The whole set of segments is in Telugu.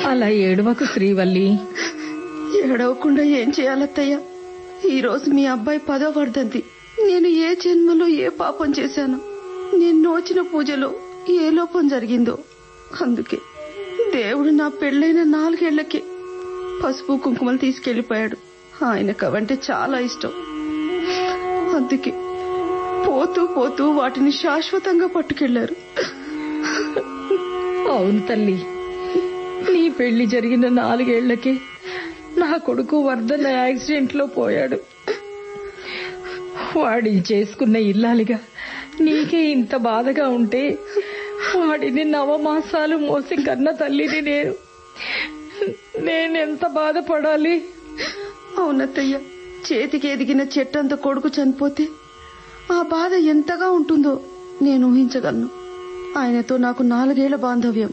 అలా ఏడవకు శ్రీవల్లి. ఏడవకుండా ఏం చేయాలత్తయ్య? ఈరోజు మీ అబ్బాయి 10వ వర్ధంతి. నేను ఏ జన్మలో ఏ పాపం చేశాను, నేను నోచిన పూజలో ఏ లోపం జరిగిందో. అందుకే దేవుడు నా పెళ్ళైన 4 ఏళ్లకే పసుపు కుంకుమలు తీసుకెళ్లిపోయాడు. ఆయనకు అవంటే చాలా ఇష్టం. అందుకే పోతూ పోతూ వాటిని శాశ్వతంగా పట్టుకెళ్లారు. అవును తల్లి, నీ పెళ్లి జరిగిన 4 ఏళ్లకే నా కొడుకు వర్ధన యాక్సిడెంట్ లో పోయాడు. వాడిని చేసుకున్న ఇల్లాలిగా నీకే ఇంత బాధగా ఉంటే వాడిని 9 మాసాలు మోసి కన్న తల్లిని నేనెంత బాధపడాలి? అవునత్తయ్య, చేతికి ఎదిగిన చెట్టంత కొడుకు చనిపోతే ఆ బాధ ఎంతగా ఉంటుందో నేను ఊహించగలను. ఆయనతో నాకు 4 ఏళ్ల బాంధవ్యం.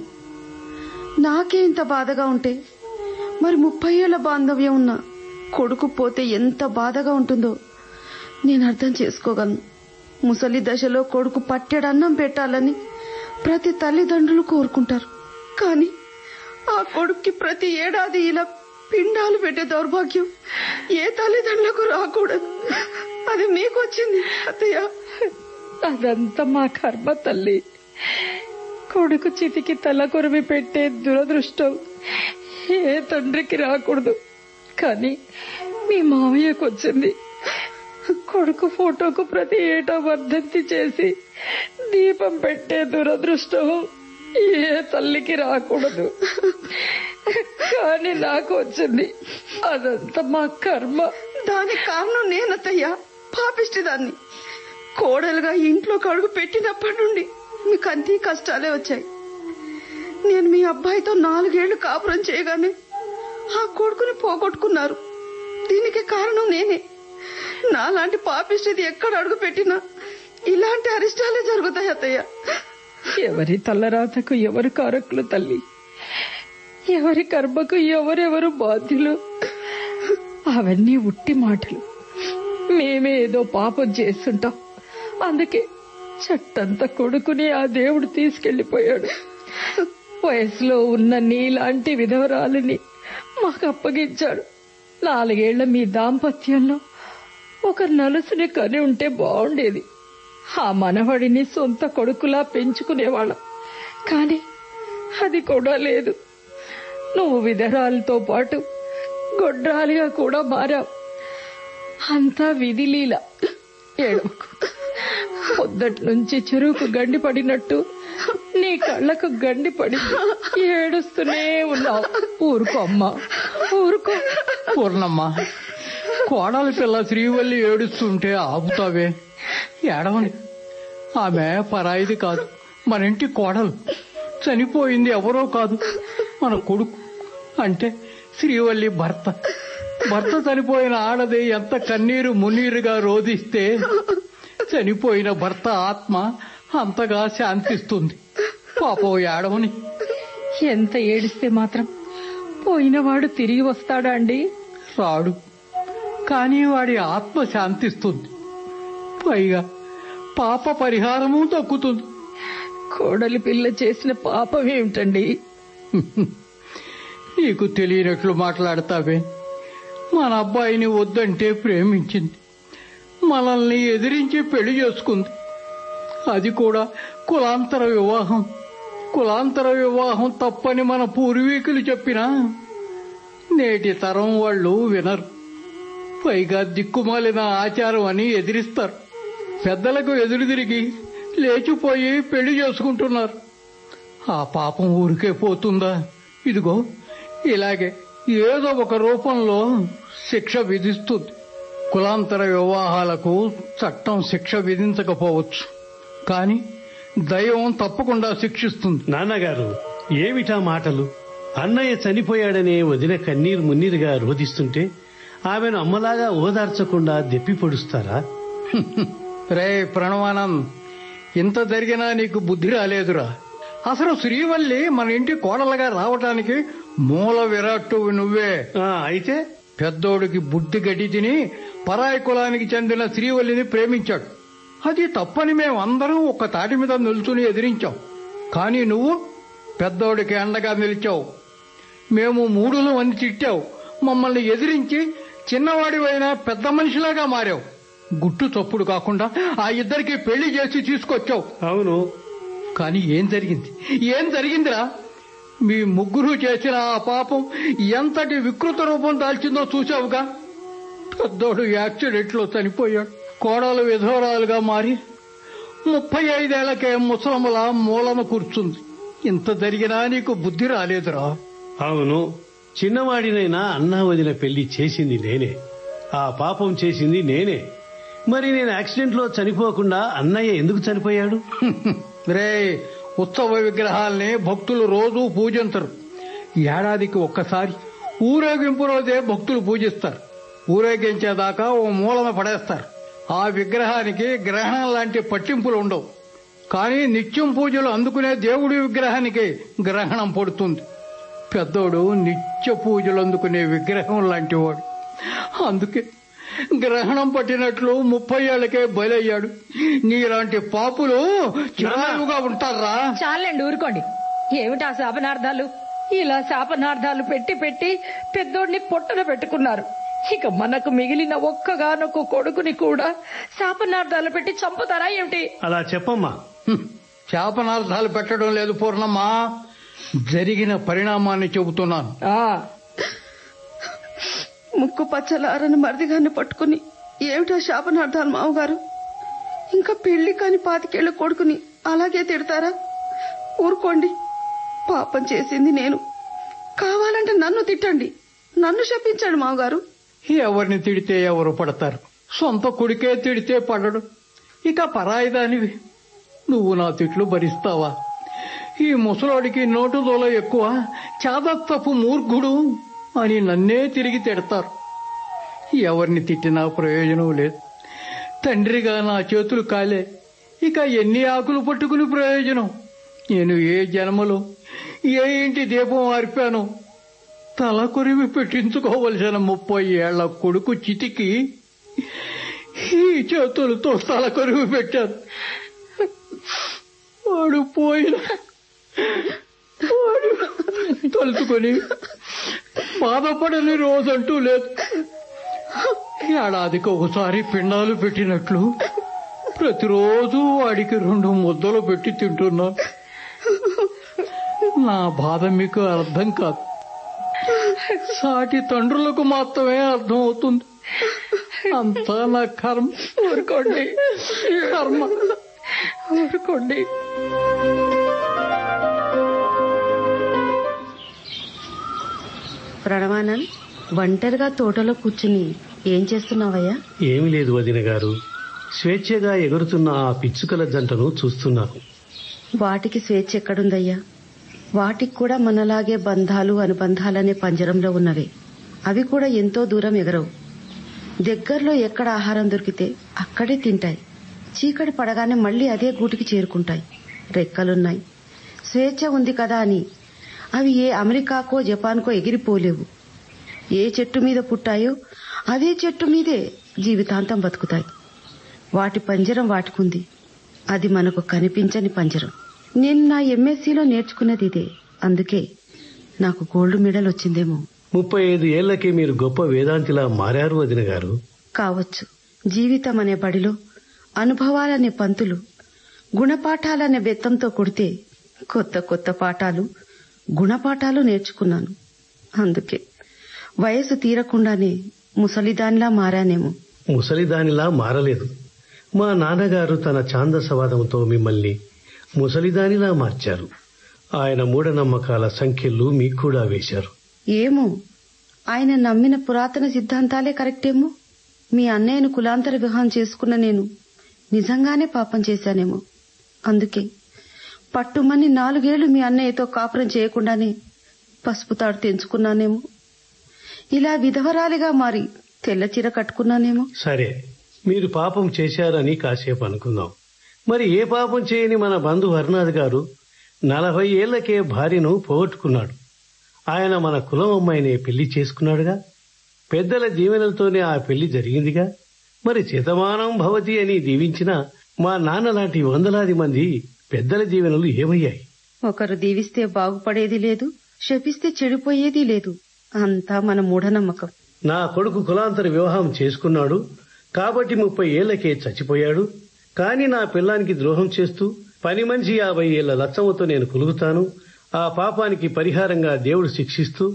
నాకే ఇంత బాధగా ఉంటే మరి 30 ఏళ్ల బాంధవ్యం ఉన్న కొడుకు పోతే ఎంత బాధగా ఉంటుందో నేను అర్థం చేసుకోగలను. ముసలి దశలో కొడుకు పట్టెడన్నం పెట్టాలని ప్రతి తల్లిదండ్రులు కోరుకుంటారు. కానీ ఆ కొడుక్కి ప్రతి ఏడాది ఇలా పిండాలు పెట్టే దౌర్భాగ్యం ఏ తల్లిదండ్రులకు రాకూడదు. అది మీకొచ్చింది అత్తయ్య. అదంతా మా కర్మ తల్లి. కొడుకు చితికి తల కొరివి పెట్టే దురదృష్టం ఏ తండ్రికి రాకూడదు. కానీ మీ మామయ్యకు వచ్చింది. కొడుకు ఫోటోకు ప్రతి ఏటా వర్ధంతి చేసి దీపం పెట్టే దురదృష్టం ఏ తల్లికి రాకూడదు. కానీ నాకు వచ్చింది. అదంతా మా కర్మ. దానికి కారణం నేనత్తయ్య, పాపిష్టిదాన్ని. కోడలుగా ఇంట్లోకి అడుగు పెట్టినప్పటి నుండి మీకు అన్ని కష్టాలే వచ్చాయి. నేను మీ అబ్బాయితో 4 ఏళ్లు కాపురం చేయగానే ఆ కొడుకుని పోగొట్టుకున్నారు. దీనికి కారణం నేనే. నాలాంటి పాపిష్టిది ఎక్కడ అడుగు పెట్టినా ఇలాంటి అరిష్టాలే జరుగుతాయి అత్తయ్య. ఎవరి తలరాతకు ఎవరు కారకులు తల్లి, ఎవరి కర్మకు ఎవరెవరు బాధ్యులు. అవన్నీ ఉట్టి మాటలు. మేమే ఏదో పాపం చేస్తుంటాం. అందుకే చెట్టంత కొడుకుని ఆ దేవుడు తీసుకెళ్లిపోయాడు. వయసులో ఉన్న నీలాంటి విధవరాలిని మాకు అప్పగించాడు. 4 ఏళ్ల మీ దాంపత్యంలో ఒక నలుసుని కని ఉంటే బాగుండేది. ఆ మనవడిని సొంత కొడుకులా పెంచుకునేవాళ్ళం. కాని అది కూడా లేదు. నువ్వు విధరాలతో పాటు గొడ్రాలిగా కూడా మారావు. అంతా విధిలీల. ఏడవకు. పొద్దటి నుంచి చెరువుకు గండి పడినట్టు నీ కళ్ళకు గండి పడి ఏడుస్తూనే ఉన్నావు. ఊరుకో అమ్మా, ఊరుకో. పూర్ణమ్మ, కోడలి పిల్ల శ్రీవల్లి ఏడుస్తుంటే ఆపుతావే? ఏడవని. ఆమె పరాయిది కాదు, మన ఇంటి కోడలు. చనిపోయింది ఎవరో కాదు, మన కొడుకు. అంటే శ్రీవల్లి భర్త. భర్త చనిపోయిన ఆడది ఎంత కన్నీరు మున్నీరుగా రోధిస్తే చనిపోయిన భర్త ఆత్మ అంతగా శాంతిస్తుంది. పాపం ఏడవని. ఎంత ఏడిస్తే మాత్రం పోయినవాడు తిరిగి వస్తాడా అండి? రాడు. కానీ వాడి ఆత్మ శాంతిస్తుంది. పైగా పాప పరిహారము దక్కుతుంది. కోడలి పిల్ల చేసిన పాపం ఏమిటండి? నీకు తెలియనట్లు మాట్లాడతావే. మన అబ్బాయిని వద్దంటే ప్రేమించింది, మనల్ని ఎదిరించి పెళ్లి చేసుకుంది. అది కూడా కులాంతర వివాహం. కులాంతర వివాహం తప్పని మన పూర్వీకులు చెప్పినా నేటి తరం వాళ్ళు వినరు. పైగా దిక్కుమాలిన ఆచారం అని ఎదిరిస్తారు. పెద్దలకు ఎదురు తిరిగి లేచిపోయి పెళ్లి చేసుకుంటున్నారు. ఆ పాపం ఊరికే పోతుందా? ఇదిగో ఇలాగే ఏదో ఒక రూపంలో శిక్ష విధిస్తుంది. కులాంతర వివాహాలకు చట్టం శిక్ష విధించకపోవచ్చు, కానీ దైవం తప్పకుండా శిక్షిస్తుంది. నాన్నగారు, ఏమిటా మాటలు? అన్నయ్య చనిపోయాడనే వదిన కన్నీరు మున్నీరుగా రోధిస్తుంటే ఆమెను అమ్మలాగా ఓదార్చకుండా దెప్పి పొడుస్తారా? రే ప్రణవానంద్, ఇంత జరిగినా నీకు బుద్ధి రాలేదురా. అసలు శ్రీవల్లి మన ఇంటి కోడలుగా రావటానికి మూల విరాట్టు నువ్వే. అయితే పెద్దోడికి బుద్ధి గడ్డి తిని పరాయి కులానికి చెందిన శ్రీవల్లిని ప్రేమించాడు. అది తప్పని మేమందరం ఒక తాటి మీద నిల్చుని ఎదిరించాం. కానీ నువ్వు పెద్దోడికి అండగా నిలిచావు. మేము మూడులు అని తిట్టావు. మమ్మల్ని ఎదిరించి చిన్నవాడివైనా పెద్ద మనిషిలాగా మారావు. గుట్టు చప్పుడు కాకుండా ఆ ఇద్దరికి పెళ్లి చేసి తీసుకొచ్చావు. అవును. కానీ ఏం జరిగిందిరా? మీ ముగ్గురు చేసిన ఆ పాపం ఎంతటి వికృత రూపం దాల్చిందో చూశావుగా. పెద్దోడు యాక్సిడెంట్లో చనిపోయాడు. కోడలు విధవరాలుగా మారి 35 ఏళ్లకే ముసలమ్మలా మూలన కూర్చుంది. ఇంత జరిగినా నీకు బుద్ధి రాలేదురా? అవును, చిన్నవాడినైనా అన్నా వదిన పెళ్లి చేసింది నేనే, ఆ పాపం చేసింది నేనే. మరి నేను యాక్సిడెంట్ లో చనిపోకుండా అన్నయ్య ఎందుకు చనిపోయాడు? రే, ఉత్సవ విగ్రహాల్ని భక్తులు రోజూ పూజించరు. ఏడాదికి ఒక్కసారి ఊరేగింపు రోజే భక్తులు పూజిస్తారు. ఊరేగించేదాకా ఓ మూలన పడేస్తారు. ఆ విగ్రహానికి గ్రహణం లాంటి పట్టింపులు ఉండవు. కానీ నిత్యం పూజలు అందుకునే దేవుడి విగ్రహానికి గ్రహణం పడుతుంది. పెద్దోడు నిత్య పూజలు అందుకునే విగ్రహం లాంటి వాడు. అందుకే గ్రహణం పట్టినట్లు 30 ఏళ్లకే బలయ్యాడు. నీలాంటి పాపులు చిరాయుగా ఉంటారా? చాలండి, ఊరుకోండి. ఏమిటా శాపనార్థాలు? ఇలా శాపనార్థాలు పెట్టి పెట్టి పెద్దోడిని పొట్టన పెట్టుకున్నారు. ఇక మనకు మిగిలిన ఒక్కగానొక్క కొడుకుని కూడా శాపనార్థాలు పెట్టి చంపుతారా ఏమిటి? అలా చెప్పమ్మా. శాపనార్థాలు పెట్టడం లేదు పూర్ణమ్మ, జరిగిన పరిణామాన్ని చెబుతున్నాను. ముక్కు పచ్చలారని మరిదిగాన్ని పట్టుకుని ఏమిటో శాపనార్థాలు మామగారు? ఇంకా పెళ్లి కాని 25 ఏళ్ల కొడుకుని అలాగే తిడతారా? ఊరుకోండి. పాపం చేసింది నేను. కావాలంటే నన్ను తిట్టండి, నన్ను శపించండి మామగారు. ఎవరిని తిడితే ఎవరు పడతారు? సొంత కొడుకే తిడితే పడడు. ఇక పరాయిదానివి నువ్వు నా తిట్లు భరిస్తావా? ఈ ముసలోడికి నోటు దోల ఎక్కువ, చాదత్తపు మూర్ఖుడు అని నన్నే తిరిగి తిడతారు. ఎవరిని తిట్టినా ప్రయోజనం లేదు. తండ్రిగా నా చేతులు కాలే. ఇక ఎన్ని ఆకులు పట్టుకుని ప్రయోజనం? నేను ఏ జన్మలో ఏ ఇంటి దీపం ఆర్పాను? తల కొరివి పెట్టించుకోవలసిన 30 ఏళ్ల కొడుకు చితికి ఈ చేతులతో తల కొరివి పెట్టాను. వాడు పోయిన వాడు తలుచుకొని బాధపడని రోజంటూ లేదు. ఏడాదికి ఒకసారి పిండాలు పెట్టినట్లు ప్రతిరోజు వాడికి 2 ముద్దలు పెట్టి తింటున్నా. నా బాధ మీకు అర్థం కాదు. సాటి తండ్రులకు మాత్రమే అర్థం అవుతుంది. అంతా నా కర్మ. ఊరుకోండి, కర్మ. ఊరుకోండి. ప్రణవానంద్, ఒంటరిగా తోటలో కూర్చుని ఏం చేస్తున్నావయ్యా? ఏమీ లేదు వదిన గారు, స్వేచ్ఛగా ఎగురుతున్న ఆ పిచ్చుకల జంటను చూస్తున్నాను. వాటికి స్వేచ్ఛ ఎక్కడుందయ్యా? వాటికి కూడా మనలాగే బంధాలు అనుబంధాలనే పంజరంలో ఉన్నవే. అవి కూడా ఎంతో దూరం ఎగరవు. దగ్గరలో ఎక్కడ ఆహారం దొరికితే అక్కడే తింటాయి. చీకటి పడగానే మళ్లీ అదే గూటికి చేరుకుంటాయి. రెక్కలున్నాయి, స్వేచ్ఛ ఉంది కదా అని అవి ఏ అమెరికాకో జపాన్కో ఎగిరిపోలేవు. ఏ చెట్టు మీద పుట్టాయో అదే చెట్టు మీదే జీవితాంతం బతుకుతాయి. వాటి పంజరం వాటికుంది. అది మనకు కనిపించని పంజరం. నేను నా ఎంఎస్సీలో నేర్చుకున్నది ఇదే. అందుకే నాకు గోల్డ్ మెడల్ వచ్చిందేమో. 35 ఏళ్లకే మీరు గొప్ప వేదాంతిలా మారారు వదిన గారు. కావచ్చు. జీవితం అనే బడిలో అనుభవాలనే పంతులు, గుణపాఠాలనే బెత్తంతో కొడితే కొత్త కొత్త పాఠాలు, గుణపాఠాలు నేర్చుకున్నాను. అందుకే వయసు తీరకుండానే ముసలిదానిలా మారానేమో. ముసలిదానిలా మారలేదు. మా నాన్నగారు తన ఛాందసవాదంతో మిమ్మల్ని ముసలిదానిలా మార్చారు. ఆయన మూఢనమ్మకాల సంఖ్యలు మీకు కూడా వేశారు. ఏమో, ఆయన నమ్మిన పురాతన సిద్ధాంతాలే కరెక్టేమో. మీ అన్నయ్యను కులాంతర వివాహం చేసుకున్న నేను నిజంగానే పాపం చేశానేమో. అందుకే పట్టుమని 4 ఏళ్లు మీ అన్నయ్యతో కాపురం చేయకుండానే పసుపు తాడు తెంచుకున్నానేమో. ఇలా విధవరాలిగా మారి తెల్ల చీర కట్టుకున్నానేమో. సరే, మీరు పాపం చేశారని కాసేపు అనుకుందాం. మరి ఏ పాపం చేయని మన బంధు హరినాథ్ గారు 40 ఏళ్లకే భార్యను పోగొట్టుకున్నాడు. ఆయన మన కులం అమ్మాయినే పెళ్లి చేసుకున్నాడుగా. పెద్దల దీవెనలతోనే ఆ పెళ్లి జరిగిందిగా. మరి శతమానం భవతి అని దీవించినా మా నాన్న లాంటి వందలాది మంది పెద్దల దీవెనలు ఏమయ్యాయి? ఒకరు దీవిస్తే బాగుపడేది లేదు, శపిస్తే చెడిపోయేది లేదు. అంతా మన మూఢనమ్మకం. నా కొడుకు కులాంతర వివాహం చేసుకున్నాడు కాబట్టి 30 ఏళ్లకే చచ్చిపోయాడు. కాని నా పిల్లానికి ద్రోహం చేస్తూ పని మనిషి 50 ఏళ్ల లచ్చమ్మతో నేను కులుగుతాను, ఆ పాపానికి పరిహారంగా దేవుడు శిక్షిస్తూ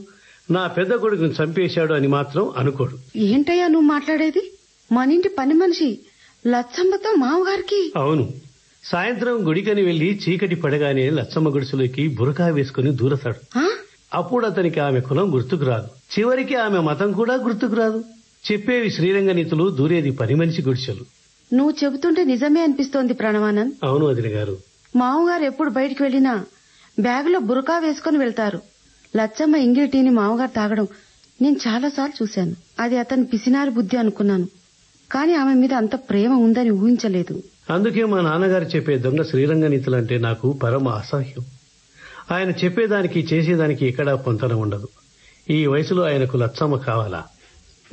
నా పెద్ద కొడుకుని చంపేశాడు అని మాత్రం అనుకోడు. ఏంటయ్యా నువ్వు మాట్లాడేది? మనింటి పని మనిషి లచ్చమ్మతో మామగారికి? అవును. సాయంత్రం గుడికని వెళ్లి చీకటి పడగానే లచ్చమ్మ గుడిసెలోకి బురకా వేసుకుని దూరతాడు. అప్పుడు అతనికి ఆమె కులం గుర్తుకు రాదు, చివరికి ఆమె మతం కూడా గుర్తుకు రాదు. చెప్పేవి శ్రీరంగ నీతులు, దూరేది పని మనిషి గుడిసెలు. నువ్వు చెబుతుంటే నిజమే అనిపిస్తోంది ప్రణవానంద్. అవును వదిన గారు. మామగారు ఎప్పుడు బయటికి వెళ్లినా బ్యాగులో బురకా వేసుకుని వెళ్తారు. లచ్చమ్మ ఇంగిలి టీని మామగారు తాగడం నేను చాలాసార్లు చూశాను. అది అతని పిసినారి బుద్ధి అనుకున్నాను, కాని ఆమె మీద అంత ప్రేమ ఉందని ఊహించలేదు. అందుకే మా నాన్నగారు చెప్పే దొంగ శ్రీరంగ నీతులంటే నాకు పరమ అసహ్యం. ఆయన చెప్పేదానికి చేసేదానికి ఎక్కడా పొంతన ఉండదు. ఈ వయసులో ఆయనకు లచ్చమ్మ కావాలా?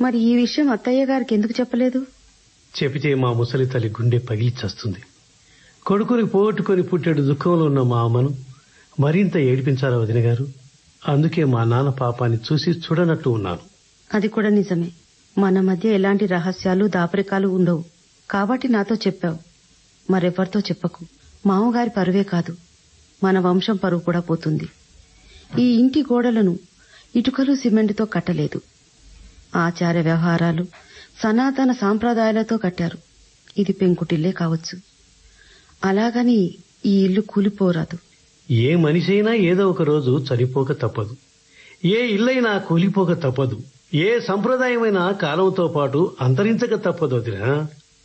మరి ఈ విషయం అత్తయ్య గారికి ఎందుకు చెప్పలేదు? చెబితే మా ముసలి తల్లి గుండె పగిలిచేస్తుంది. కొడుకుని పోగొట్టుకుని పుట్టేడు దుఃఖంలో ఉన్న మా అమ్మను మరింత ఏడిపించాలా వదిన గారు? అందుకే మా నాన్న పాపాన్ని చూసి చూడనట్టు ఉన్నాను. అది కూడా నిజమే. మన మధ్య ఎలాంటి రహస్యాలు దాపరికాలు ఉండవు కాబట్టి నాతో చెప్పావు. మరెవరితో చెప్పకు. మామగారి పరువే కాదు, మన వంశం పరువు కూడా పోతుంది. ఈ ఇంటి గోడలను ఇటుకలు సిమెంటుతో కట్టలేదు, ఆచార వ్యవహారాలు సనాతన సాంప్రదాయాలతో కట్టారు. ఇది పెంకుటిల్లే కావచ్చు, అలాగని ఈ ఇల్లు కూలిపోరాదు. ఏ మనిషైనా ఏదో ఒక రోజు చనిపోక తప్పదు, ఏ ఇల్లైనా కూలిపోక తప్పదు, ఏ సంప్రదాయమైనా కాలంతో పాటు అంతరించక తప్పదు వదినా.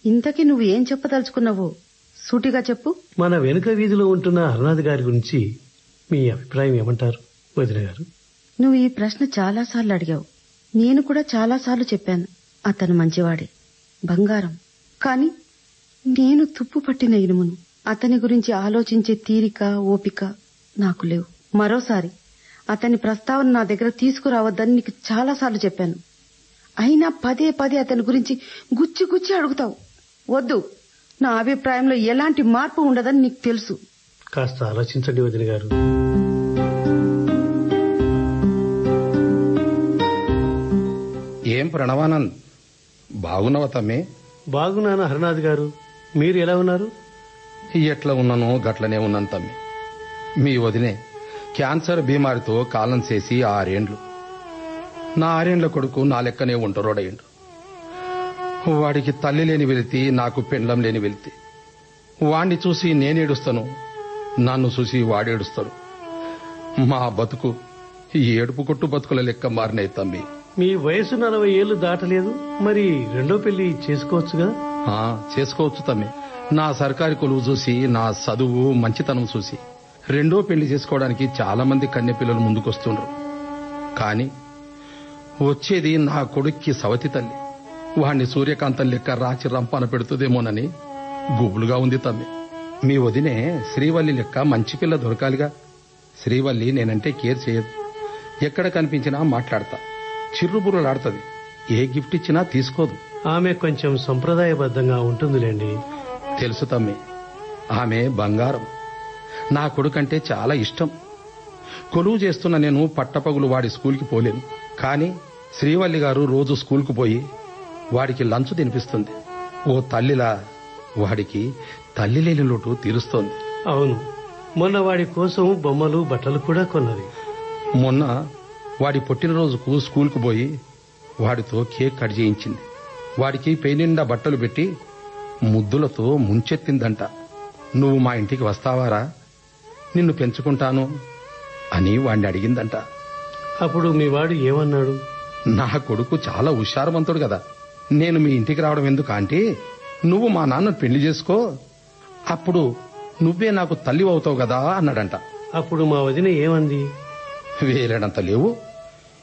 ఇంతకీ నువ్వు ఏం చెప్పదలుచుకున్నావో సూటిగా చెప్పు. మన వెనుక వీధిలో ఉంటున్న హరనాథ్ గారి గురించి మీ అభిప్రాయం ఏమంటారు వదిన గారు? నువ్వు ఈ ప్రశ్న చాలాసార్లు అడిగావు. నేను కూడా చాలాసార్లు చెప్పాను, అతను మంచివాడే, బంగారం. కాని నేను తుప్పు పట్టిన ఇనుమును. అతని గురించి ఆలోచించే తీరిక, ఓపిక నాకు లేవు. మరోసారి అతని ప్రస్తావన నా దగ్గర తీసుకురావద్దని నీకు చాలాసార్లు చెప్పాను. అయినా పదే పదే అతని గురించి గుచ్చి గుచ్చి అడుగుతావు. వద్దు, నా అభిప్రాయంలో ఎలాంటి మార్పు ఉండదని నీకు తెలుసు. కాస్త ఆలోచించండి వదిన గారు. ఏం ప్రణవానంద్, బాగున్నావా తమ్మి? బాగున్నాను హరనాథ్ గారు, మీరు ఎలా ఉన్నారు? ఎట్లా ఉన్నానో గట్లనే ఉన్నాను తమ్మి. మీ వదినే క్యాన్సర్ బీమారితో కాలం చేసి 6 ఏండ్లు. నా 6 ఏండ్ల కొడుకు నా లెక్కనే ఒంటరోడయిండు. వాడికి తల్లి లేని వెలితి, నాకు పెండ్లం లేని వెలితి. వాణ్ణి చూసి నేనేడుస్తాను, నన్ను చూసి వాడేడుస్తాడు. మా బతుకు ఏడుపు కొట్టు బతుకుల లెక్క మారినాయి తమ్మి. మీ వయసు 40 ఏళ్లు దాటలేదు, మరి రెండో పెళ్లి చేసుకోవచ్చుగా? చేసుకోవచ్చు తమ్మి. నా సర్కారీ కొలువు చూసి, నా చదువు మంచితనం చూసి రెండో పెళ్లి చేసుకోవడానికి చాలా మంది కన్య పిల్లలు ముందుకొస్తుండ్రు. కాని వచ్చేది నా కొడుక్కి సవతి తల్లి. వాణ్ణి సూర్యకాంతం లెక్క రాచి రంపాన పెడుతుందేమోనని గుబులుగా ఉంది తమ్మి. మీ వదినే శ్రీవల్లి లెక్క మంచి పిల్ల దొరకాలిగా. శ్రీవల్లి నేనంటే కేర్ చేయదు, ఎక్కడ కనిపించినా మాట్లాడతా, చిర్రుబుర్రలాడుతుంది, ఏ గిఫ్ట్ ఇచ్చినా తీసుకోదు. ఆమె కొంచెం సంప్రదాయబద్ధంగా ఉంటుందిలేండి. తెలుసు తమ్మి, ఆమె బంగారం. నా కొడుకంటే చాలా ఇష్టం. కొలువు చేస్తున్న నేను పట్టపగులు వాడి స్కూల్కి పోలేను. కాని శ్రీవల్లి గారు రోజు స్కూల్కు పోయి వాడికి లంచ్ తినిపిస్తుంది. ఓ తల్లిలా వాడికి తల్లి లేని లోటు తీరుస్తోంది. అవును, మొన్న వాడి కోసం బొమ్మలు, బట్టలు కూడా కొన్నది. మొన్న వాడి పుట్టినరోజుకు స్కూల్కు పోయి వాడితో కేక్ కట్ చేయించింది. వాడికి పెయినిండా బట్టలు పెట్టి ముద్దులతో ముంచెత్తిందంట. నువ్వు మా ఇంటికి వస్తావారా, నిన్ను పెంచుకుంటాను అని వాణ్ణి అడిగిందంట. అప్పుడు మీ వాడు ఏమన్నాడు? నా కొడుకు చాలా హుషారువంతుడు కదా, నేను మీ ఇంటికి రావడం ఎందుకు ఆంటీ, నువ్వు మా నాన్న పెళ్లి చేసుకో, అప్పుడు నువ్వే నాకు తల్లి అవుతావు కదా అన్నాడంట. అప్పుడు మా వదిన ఏమంది? వేలేడంత లేవు,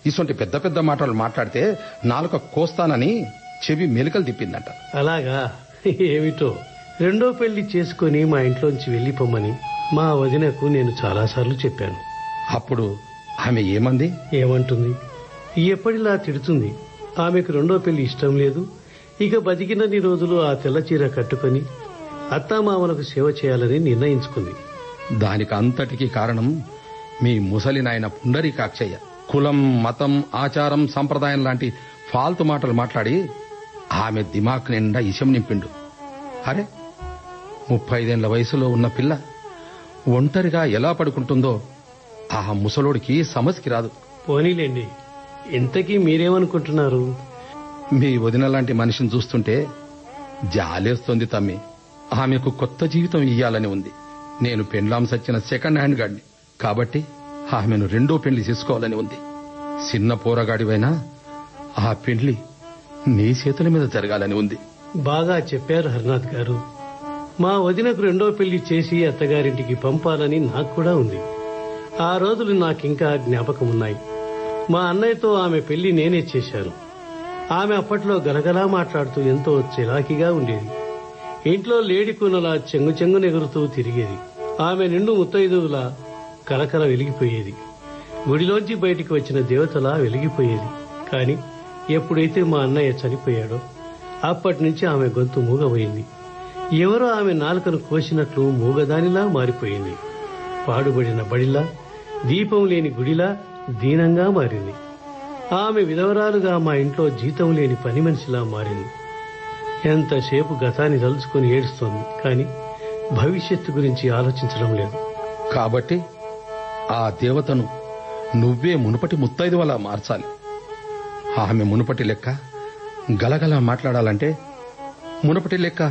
ఇసొంటి పెద్ద పెద్ద మాటలు మాట్లాడితే నాలుక కోస్తానని చెవి మెలికలు తిప్పిందంట. అలాగా? ఏమిటో, రెండో పెళ్లి చేసుకుని మా ఇంట్లోంచి వెళ్లిపోమ్మని మా వదినకు నేను చాలాసార్లు చెప్పాను. అప్పుడు ఆమె ఏమంది? ఏమంటుంది? ఎప్పటిలా తిడుతుంది. ఆమెకు రెండో పెళ్లి ఇష్టం లేదు, ఇక బతికినన్ని రోజులు ఆ తెల్ల చీర కట్టుకుని అత్తామామలకు సేవ చేయాలని నిర్ణయించుకుంది. దానికి అంతటికీ కారణం మీ ముసలి నాయన పుండరీకాక్షయ్య. కులం, మతం, ఆచారం, సంప్రదాయం లాంటి ఫాల్తు మాటలు మాట్లాడి ఆమె దిమాక్ నిండా ఇషం నింపిండు. అరే, 35 వయసులో ఉన్న పిల్ల ఒంటరిగా ఎలా పడుకుంటుందో ఆ ముసలోడికి సమస్యకి రాదు. పోనీలేండి, ఇంతకీ మీరేమనుకుంటున్నారు? మీ వదిన లాంటి మనిషిని చూస్తుంటే జాలేస్తోంది తమ్మి. ఆమెకు కొత్త జీవితం ఇయ్యాలని ఉంది. నేను పెండ్లాం సచ్చిన సెకండ్ హ్యాండ్ గాడిని కాబట్టి ఆమెను రెండో పెళ్లి చేసుకోవాలని ఉంది. చిన్న పోరగాడివైనా ఆ పెళ్లి నీ చేతుల మీద జరగాలని ఉంది. బాగా చెప్పారు హరినాథ్ గారు. మా వదినకు రెండో పెళ్లి చేసి అత్తగారింటికి పంపాలని నాకు కూడా ఉంది. ఆ రోజులు నాకింకా జ్ఞాపకం ఉన్నాయి. మా అన్నయ్యతో ఆమె పెళ్లి నేనే చేశాను. ఆమె అప్పట్లో గలగలా మాట్లాడుతూ ఎంతో చిరాకిగా ఉండేది. ఇంట్లో లేడికొనలా చెంగు ఎగురుతూ తిరిగేది. ఆమె నిండు ముత్తైదువులా కలకల వెలిగిపోయేది. గుడిలోంచి బయటికి వచ్చిన దేవతలా వెలిగిపోయేది. కాని ఎప్పుడైతే మా అన్నయ్య చనిపోయాడో అప్పటి నుంచి ఆమె గొంతు మూగబోయింది. ఎవరో ఆమె నాలుకను కోసినట్లు మూగదానిలా మారిపోయింది. పాడుబడిన బడిలా, దీపం లేని గుడిలా దీనంగా మారింది. ఆమె విధవరాలుగా మా ఇంట్లో జీతం లేని పని మనిషిలా మారింది. ఎంతసేపు గతాన్ని తలుచుకుని ఏడుస్తోంది, కాని భవిష్యత్తు గురించి ఆలోచించడం లేదు. కాబట్టి ఆ దేవతను నువ్వే మునుపటి ముత్తైదువలా మార్చాలి. ఆమె మునుపటి లెక్క గలగల మాట్లాడాలంటే, మునుపటి లెక్క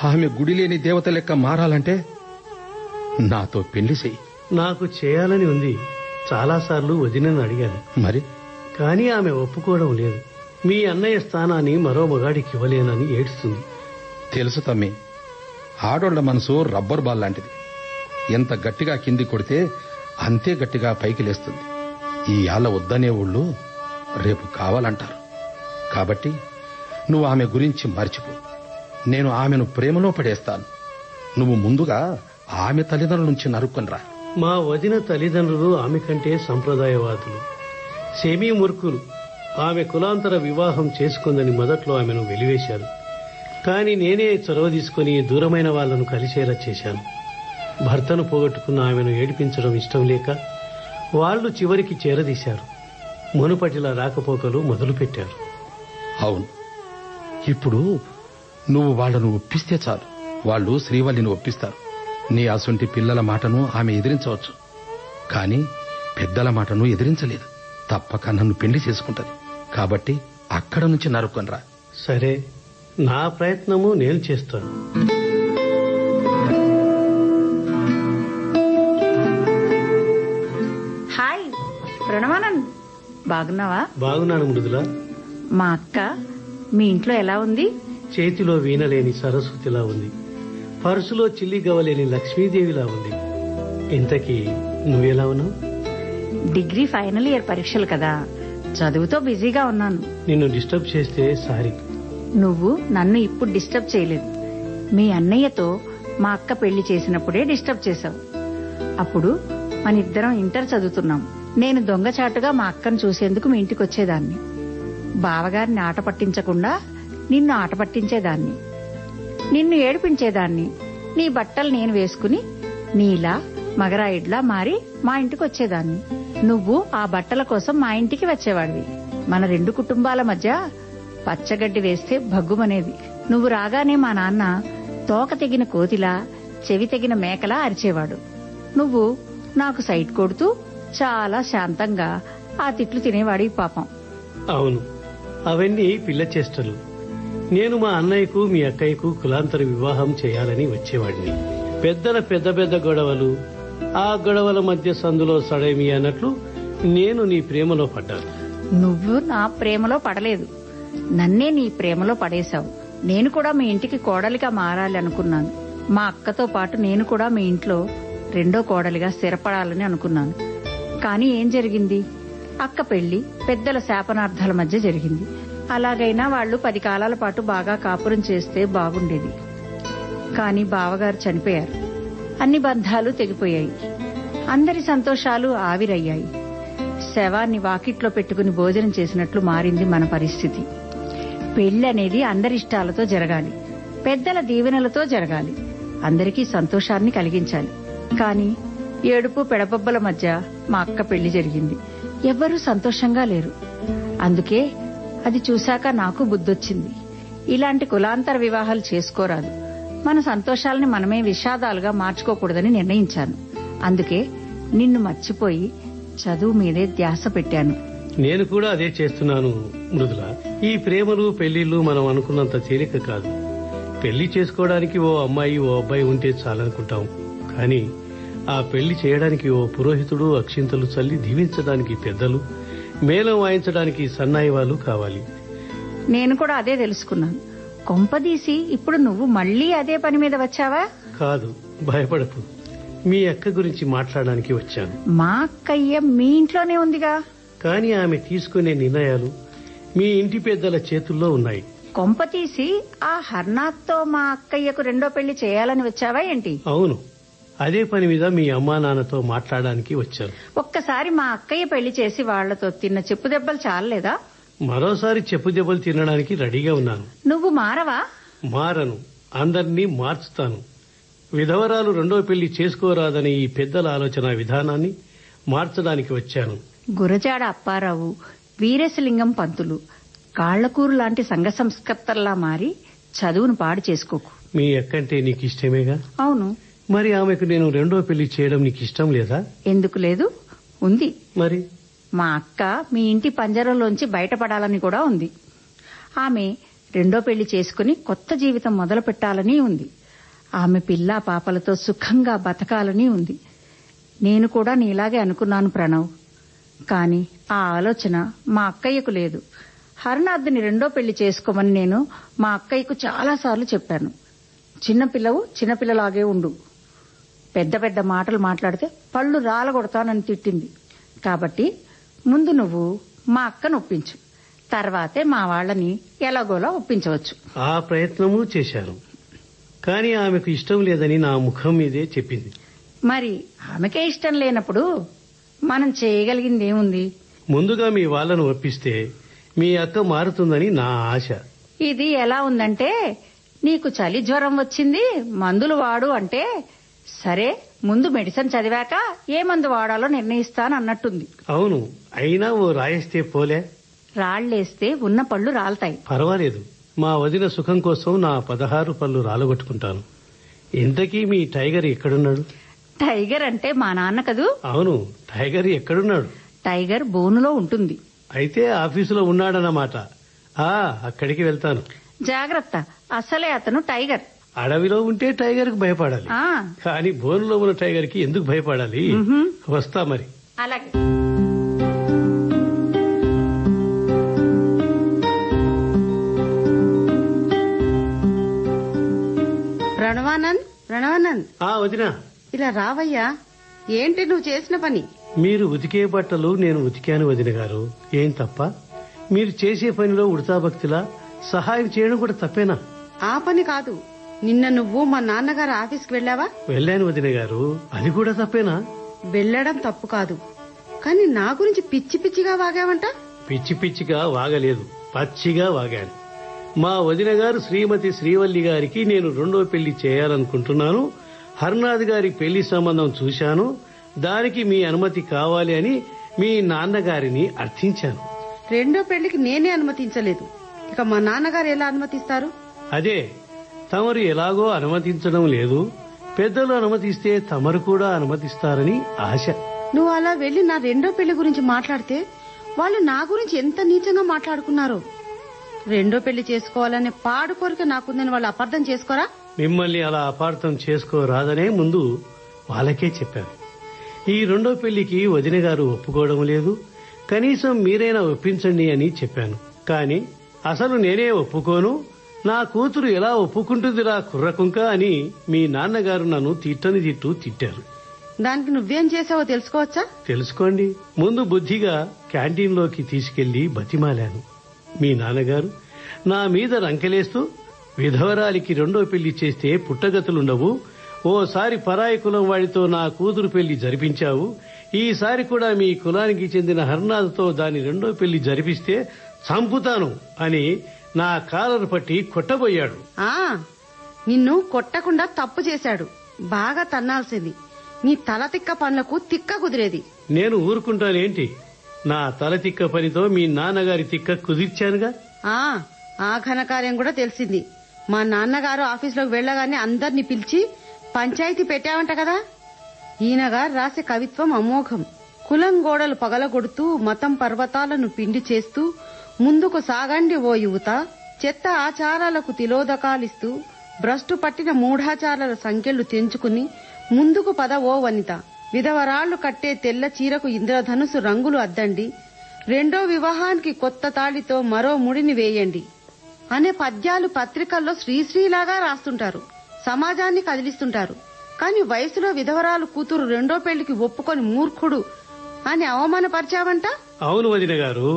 ఆమె గుడి లేని దేవత లెక్క మారాలంటే నాతో పెళ్లి చెయ్యి. నాకు చేయాలని ఉంది. చాలాసార్లు వదినని అడిగాను, మరి కానీ ఆమె ఒప్పుకోవడం లేదు. మీ అన్నయ్య స్థానాన్ని మరో మగాడికి ఇవ్వలేనని ఏడుస్తుంది. తెలుసు తమ్మి, ఆడోళ్ల మనసు రబ్బర్ బాల్ లాంటిది. ఎంత గట్టిగా కింది కొడితే అంతే గట్టిగా పైకి లేస్తుంది. ఈ ఆళ్ళ వద్దనే ఊళ్ళు రేపు కావాలంటారు. కాబట్టి నువ్వు ఆమె గురించి మర్చిపో. నేను ఆమెను ప్రేమలో పడేస్తాను. నువ్వు ముందుగా ఆమె తల్లిదండ్రుల నుంచి నరుక్కునిరా. మా వదిన తల్లిదండ్రులు ఆమె కంటే సంప్రదాయవాదులు, సెమీ మూర్ఖులు. ఆమె కులాంతర వివాహం చేసుకుందని మొదట్లో ఆమెను వెలివేశారు. కాని నేనే చొరవ తీసుకుని దూరమైన వాళ్లను కలిసేలా చేశాను. భర్తను పోగొట్టుకున్న ఆమెను ఏడిపించడం ఇష్టం లేక వాళ్లు చివరికి చేరదీశారు. మునుపటిలా రాకపోకలు మొదలుపెట్టారు. అవును, ఇప్పుడు నువ్వు వాళ్లను ఒప్పిస్తే చాలు. వాళ్ళు శ్రీవల్లిని ఒప్పిస్తారు. నీ అసొంటి పిల్లల మాటను ఆమె ఎదిరించవచ్చు, కాని పెద్దల మాటను ఎదిరించలేదు. తప్పక నన్ను పెళ్లి చేసుకుంటది. కాబట్టి అక్కడ నుంచి నరుక్కునిరా. సరే, నా ప్రయత్నము నేను చేస్తాను. హాయ్ ప్రణవానంద్, బాగున్నావా? బాగున్నాను మృదులా. మా అక్క మీ ఇంట్లో ఎలా ఉంది? చేతిలో వీణలేని సరస్వతిలా ఉంది. పరుసులో చిల్లి గవ్వలేని లక్ష్మీదేవిలా ఉంది. ఇంతకీ నువ్వెలా ఉన్నావు? డిగ్రీ ఫైనల్ ఇయర్ పరీక్షలు కదా, చదువుతో బిజీగా ఉన్నాను. నిన్ను డిస్టర్బ్ చేస్తే సారీ. నువ్వు నన్ను ఇప్పుడు డిస్టర్బ్ చేయలేదు. మీ అన్నయ్యతో మా అక్క పెళ్లి చేసినప్పుడే డిస్టర్బ్ చేశావు. అప్పుడు మన ఇద్దరం ఇంటర్ చదువుతున్నాం. నేను దొంగచాటుగా మా అక్కను చూసేందుకు మీ ఇంటికి వచ్చేదాన్ని. బావగారిని ఆట పట్టించకుండా నిన్ను ఆట పట్టించేదాన్ని, నిన్ను ఏడిపించేదాన్ని. నీ బట్టలు నేను వేసుకుని నీలా మగరాయిడ్లా మారి మా ఇంటికి వచ్చేదాన్ని. నువ్వు ఆ బట్టల కోసం మా ఇంటికి వచ్చేవాడివి. మన రెండు కుటుంబాల మధ్య పచ్చగడ్డి వేస్తే భగ్గుమనేది. నువ్వు రాగానే మా నాన్న తోక తెగిన కోతిలా, చెవి తెగిన మేకలా అరిచేవాడు. నువ్వు నాకు సైట్ కొడుతూ చాలా శాంతంగా ఆ తిట్లు తినేవాడివి పాపం. అవును, అవన్నీ పిల్ల చేష్టలు. నేను మా అన్నయ్యకు మీ అక్కయ్యకు కులాంతర వివాహం చేయాలని వచ్చేవాడిని. పెద్దల పెద్ద పెద్ద గొడవలు, ఆ గొడవల మధ్య సందులో సడేమి అన్నట్లు నేను నీ ప్రేమలో పడ్డాను. నువ్వు నా ప్రేమలో పడలేదు, నన్నే నీ ప్రేమలో పడేశావు. నేను కూడా మీ ఇంటికి కోడలిగా మారాలి అనుకున్నాను. మా అక్కతో పాటు నేను కూడా మీ ఇంట్లో రెండో కోడలిగా స్థిరపడాలని అనుకున్నాను. కానీ ఏం జరిగింది? అక్క పెళ్లి పెద్దల శాపనార్థాల మధ్య జరిగింది. అలాగైనా వాళ్లు 10 కాలాల పాటు బాగా కాపురం చేస్తే బాగుండేది. కాని బావగారు చనిపోయారు. అన్ని బంధాలు తెగిపోయాయి. అందరి సంతోషాలు ఆవిరయ్యాయి. శవాన్ని వాకిట్లో పెట్టుకుని భోజనం చేసినట్లు మారింది మన పరిస్థితి. పెళ్లి అనేది అందరిష్టాలతో జరగాలి. పెద్దల దీవెనలతో జరగాలి. అందరికీ సంతోషాన్ని కలిగించాలి. కాని ఏడుపు పెడబొబ్బల మధ్య మా అక్క పెళ్లి జరిగింది. ఎవ్వరూ సంతోషంగా లేరు. అందుకే అది చూశాక నాకు బుద్ధొచ్చింది. ఇలాంటి కులాంతర వివాహాలు చేసుకోరాదు. మన సంతోషాలని మనమే విషాదాలుగా మార్చుకోకూడదని నిర్ణయించాను. అందుకే నిన్ను మర్చిపోయి చదువు మీదే ధ్యాస పెట్టాను. నేను కూడా అదే చేస్తున్నాను మృదుల. ఈ ప్రేమలు పెళ్లిళ్లు మనం అనుకున్నంత తేలిక కాదు. పెళ్లి చేసుకోవడానికి ఓ అమ్మాయి ఓ అబ్బాయి ఉంటే చాలనుకుంటాం. కానీ ఆ పెళ్లి చేయడానికి ఓ పురోహితుడు అక్షింతలు చల్లి దీవించడానికి పెద్దలు, మేళం వాయించడానికి సన్నాయి వాళ్ళు కావాలి. నేను కూడా అదే తెలుసుకున్నాను. కొంపదీసి ఇప్పుడు నువ్వు మళ్లీ అదే పని మీద వచ్చావా? కాదు, భయపడకు. మీ అక్క గురించి మాట్లాడడానికి వచ్చాను. మా అక్కయ్య మీ ఇంట్లోనే ఉందిగా. కానీ ఆమె తీసుకునే నిర్ణయాలు మీ ఇంటి పెద్దల చేతుల్లో ఉన్నాయి. కొంపతీసి ఆ హర్నాథ్తో మా అక్కయ్యకు రెండో పెళ్లి చేయాలని వచ్చావా ఏంటి? అవును, అదే పని మీద మీ అమ్మా నాన్నతో మాట్లాడడానికి వచ్చాను. ఒక్కసారి మా అక్కయ్య పెళ్లి చేసి వాళ్లతో తిన్న చెప్పు దెబ్బలు చాలలేదా? మరోసారి చెప్పు దెబ్బలు తినడానికి రెడీగా ఉన్నాను. నువ్వు మారవా? మారను, అందర్నీ మార్చుతాను. విధవరాలు రెండో పెళ్లి చేసుకోరాదని ఈ పెద్దల ఆలోచన విధానాన్ని మార్చడానికి వచ్చాను. గురజాడ అప్పారావు, వీరేశలింగం పంతులు కాళ్లకూరు లాంటి సంఘ సంస్కర్తల్లా మారి చదువును పాడు చేసుకోకు. మీ అక్కంటే నీకు ఇష్టమేగా? అవును. మరి ఆమెకు నేను రెండో పెళ్లి చేయడం నీకు ఇష్టం లేదా? ఎందుకు లేదు, ఉంది. మరి మా అక్క మీ ఇంటి పంజరంలోంచి బయటపడాలని కూడా ఉంది. ఆమె రెండో పెళ్లి చేసుకుని కొత్త జీవితం మొదలు పెట్టాలని ఉంది. ఆమె పిల్లా పాపలతో సుఖంగా బతకాలని ఉంది. నేను కూడా నీలాగే అనుకున్నాను ప్రణవ్. కాని ఆ ఆలోచన మా అక్కయ్యకు లేదు. హరినాథ్ని రెండో పెళ్లి చేసుకోమని నేను మా అక్కయ్యకు చాలాసార్లు చెప్పాను. చిన్నపిల్లవు చిన్నపిల్లలాగే ఉండు, పెద్ద పెద్ద మాటలు మాట్లాడితే పళ్ళు రాలగొడతానని తిట్టింది. కాబట్టి ముందు నువ్వు మా అక్కను ఒప్పించు, తర్వాతే మా వాళ్లని ఎలాగోలా ఒప్పించవచ్చు. ఆ ప్రయత్నమూ చేశాను. కానీ ఆమెకు ఇష్టం లేదని నా ముఖం మీదే చెప్పింది. మరి ఆమెకే ఇష్టం లేనప్పుడు మనం చేయగలిగిందేముంది? ముందుగా మీ వాళ్లను ఒప్పిస్తే మీ అక్క మారుతుందని నా ఆశ. ఇది ఎలా ఉందంటే, నీకు చలి జ్వరం వచ్చింది మందులు వాడు అంటే, సరే ముందు మెడిసిన్ చదివాక ఏ మందు వాడాలో నిర్ణయిస్తానన్నట్టుంది. అవును, అయినా ఓ రాయేస్తే పోలే. రాళ్లేస్తే ఉన్న పళ్ళు రాలతాయి. పర్వాలేదు, మా వదిన సుఖం కోసం నా 16 పళ్ళు రాలగొట్టుకుంటాను. ఇంతకీ మీ టైగర్ ఎక్కడున్నాడు? టైగర్ అంటే మా నాన్న కదూ? అవును, టైగర్ ఎక్కడున్నాడు? టైగర్ బోనులో ఉంటుంది. అయితే ఆఫీసులో ఉన్నాడన్నమాట. అక్కడికి వెళ్తాను. జాగ్రత్త, అసలే అతను టైగర్. అడవిలో ఉంటే టైగర్ కు భయపడాలి, ఆ కానీ బోనులో ఉన్న టైగర్ కి ఎందుకు భయపడాలి? వస్తా మరి. అలాగే. ప్రణవానంద్, వదినా, ఇలా రావయ్యా. ఏంటి నువ్వు చేసిన పని? మీరు ఉతికే బట్టలు నేను ఉతికాను వదిన గారు. ఏం తప్ప? మీరు చేసే పనిలో ఉడతా భక్తిలా సహాయం చేయడం కూడా తప్పేనా? ఆ పని కాదు. నిన్న నువ్వు మా నాన్నగారు ఆఫీస్కి వెళ్ళావా? వెళ్ళాను వదిన గారు. అది కూడా తప్పేనా? వెళ్ళడం తప్పు కాదు, కానీ నా గురించి పిచ్చి పిచ్చిగా వాగావంట. పిచ్చి పిచ్చిగా వాగలేదు, పచ్చిగా వాగాను. మా వదిన గారు శ్రీమతి శ్రీవల్లి గారికి నేను రెండో పెళ్లి చేయాలనుకుంటున్నాను. హర్నాథ్ గారి పెళ్లి సంబంధం చూశాను, దానికి మీ అనుమతి కావాలి అని మీ నాన్నగారిని అర్థించాను. రెండో పెళ్లికి నేనే అనుమతించలేదు, ఇక మా నాన్నగారు ఎలా అనుమతిస్తారు? అదే, తమరు ఎలాగో అనుమతించడం లేదు, పెద్దలు అనుమతిస్తే తమరు కూడా అనుమతిస్తారని ఆశ. నువ్వు అలా వెళ్లి నా రెండో పెళ్లి గురించి మాట్లాడితే వాళ్ళు నా గురించి ఎంత నీచంగా మాట్లాడుకున్నారో. రెండో పెళ్లి చేసుకోవాలనే పాడు కోరిక నాకుందని వాళ్ళు అపార్థం చేసుకోరా? మిమ్మల్ని అలా అపార్థం చేసుకోరాదనే ముందు వాళ్ళకే చెప్పాను. ఈ రెండో పెళ్లికి వదిన గారు ఒప్పుకోవడం లేదు, కనీసం మీరైనా ఒప్పించండి అని చెప్పాను. కానీ అసలు నేనే ఒప్పుకోను, నా కూతురు ఎలా ఒప్పుకుంటుందిరా కుర్రకుంక అని మీ నాన్నగారు నన్ను తిట్టని తిట్టారు. దానికి నువ్వేం చేసావో తెలుసుకోవచ్చా? తెలుసుకోండి. ముందు బుద్ధిగా క్యాంటీన్లోకి తీసుకెళ్లి బతిమాలాను. మీ నాన్నగారు నా మీద రంకెలేస్తూ, విధవరాలికి రెండో పెళ్లి చేస్తే పుట్టగతులుండవు, ఓసారి పరాయి కులం వాడితో నా కూతురు పెళ్లి జరిపించావు, ఈసారి కూడా మీ కులానికి చెందిన హర్నాథ్తో దాని రెండో పెళ్లి జరిపిస్తే చంపుతాను అని నా కాలరు పట్టి కొట్టబోయాడు. నిన్ను కొట్టకుండా తప్పు చేశాడు. బాగా తన్నాల్సింది. నీ తల తిక్క పనులకు తిక్క కుదిరేది. నేను ఊరుకుంటానేంటి? నా తల తిక్క పనితో మీ నాన్నగారి తిక్క కుదిర్చానుగా. ఆ ఘనకార్యం కూడా తెలిసింది. మా నాన్నగారు ఆఫీసులోకి వెళ్లగానే అందర్నీ పిలిచి పంచాయతీ పెట్టావంట కదా. ఈయనగారు రాసే కవిత్వం అమోఘం. కులం గోడలు పగలగొడుతూ మతం పర్వతాలను పిండి చేస్తూ ముందుకు సాగండి ఓ యువత, చెత్త ఆచారాలకు తిలోదకాలిస్తూ భ్రష్టు పట్టిన మూఢాచారాల సంఖ్యలు తెంచుకుని ముందుకు పద ఓ వనిత, విధవరాళ్లు కట్టే తెల్ల చీరకు ఇంద్రధనుసు రంగులు అద్దండి, రెండో వివాహానికి కొత్త తాళితో మరో ముడిని వేయండి అనే పద్యాలు పత్రికల్లో శ్రీశ్రీలాగా రాస్తుంటారు. సమాజాన్ని కదిలిస్తుంటారు. కాని వయసులో విధవరాలు కూతురు రెండో పెళ్లికి ఒప్పుకొని మూర్ఖుడు అని అవమానపరిచావంట. అవును వదిన గారు,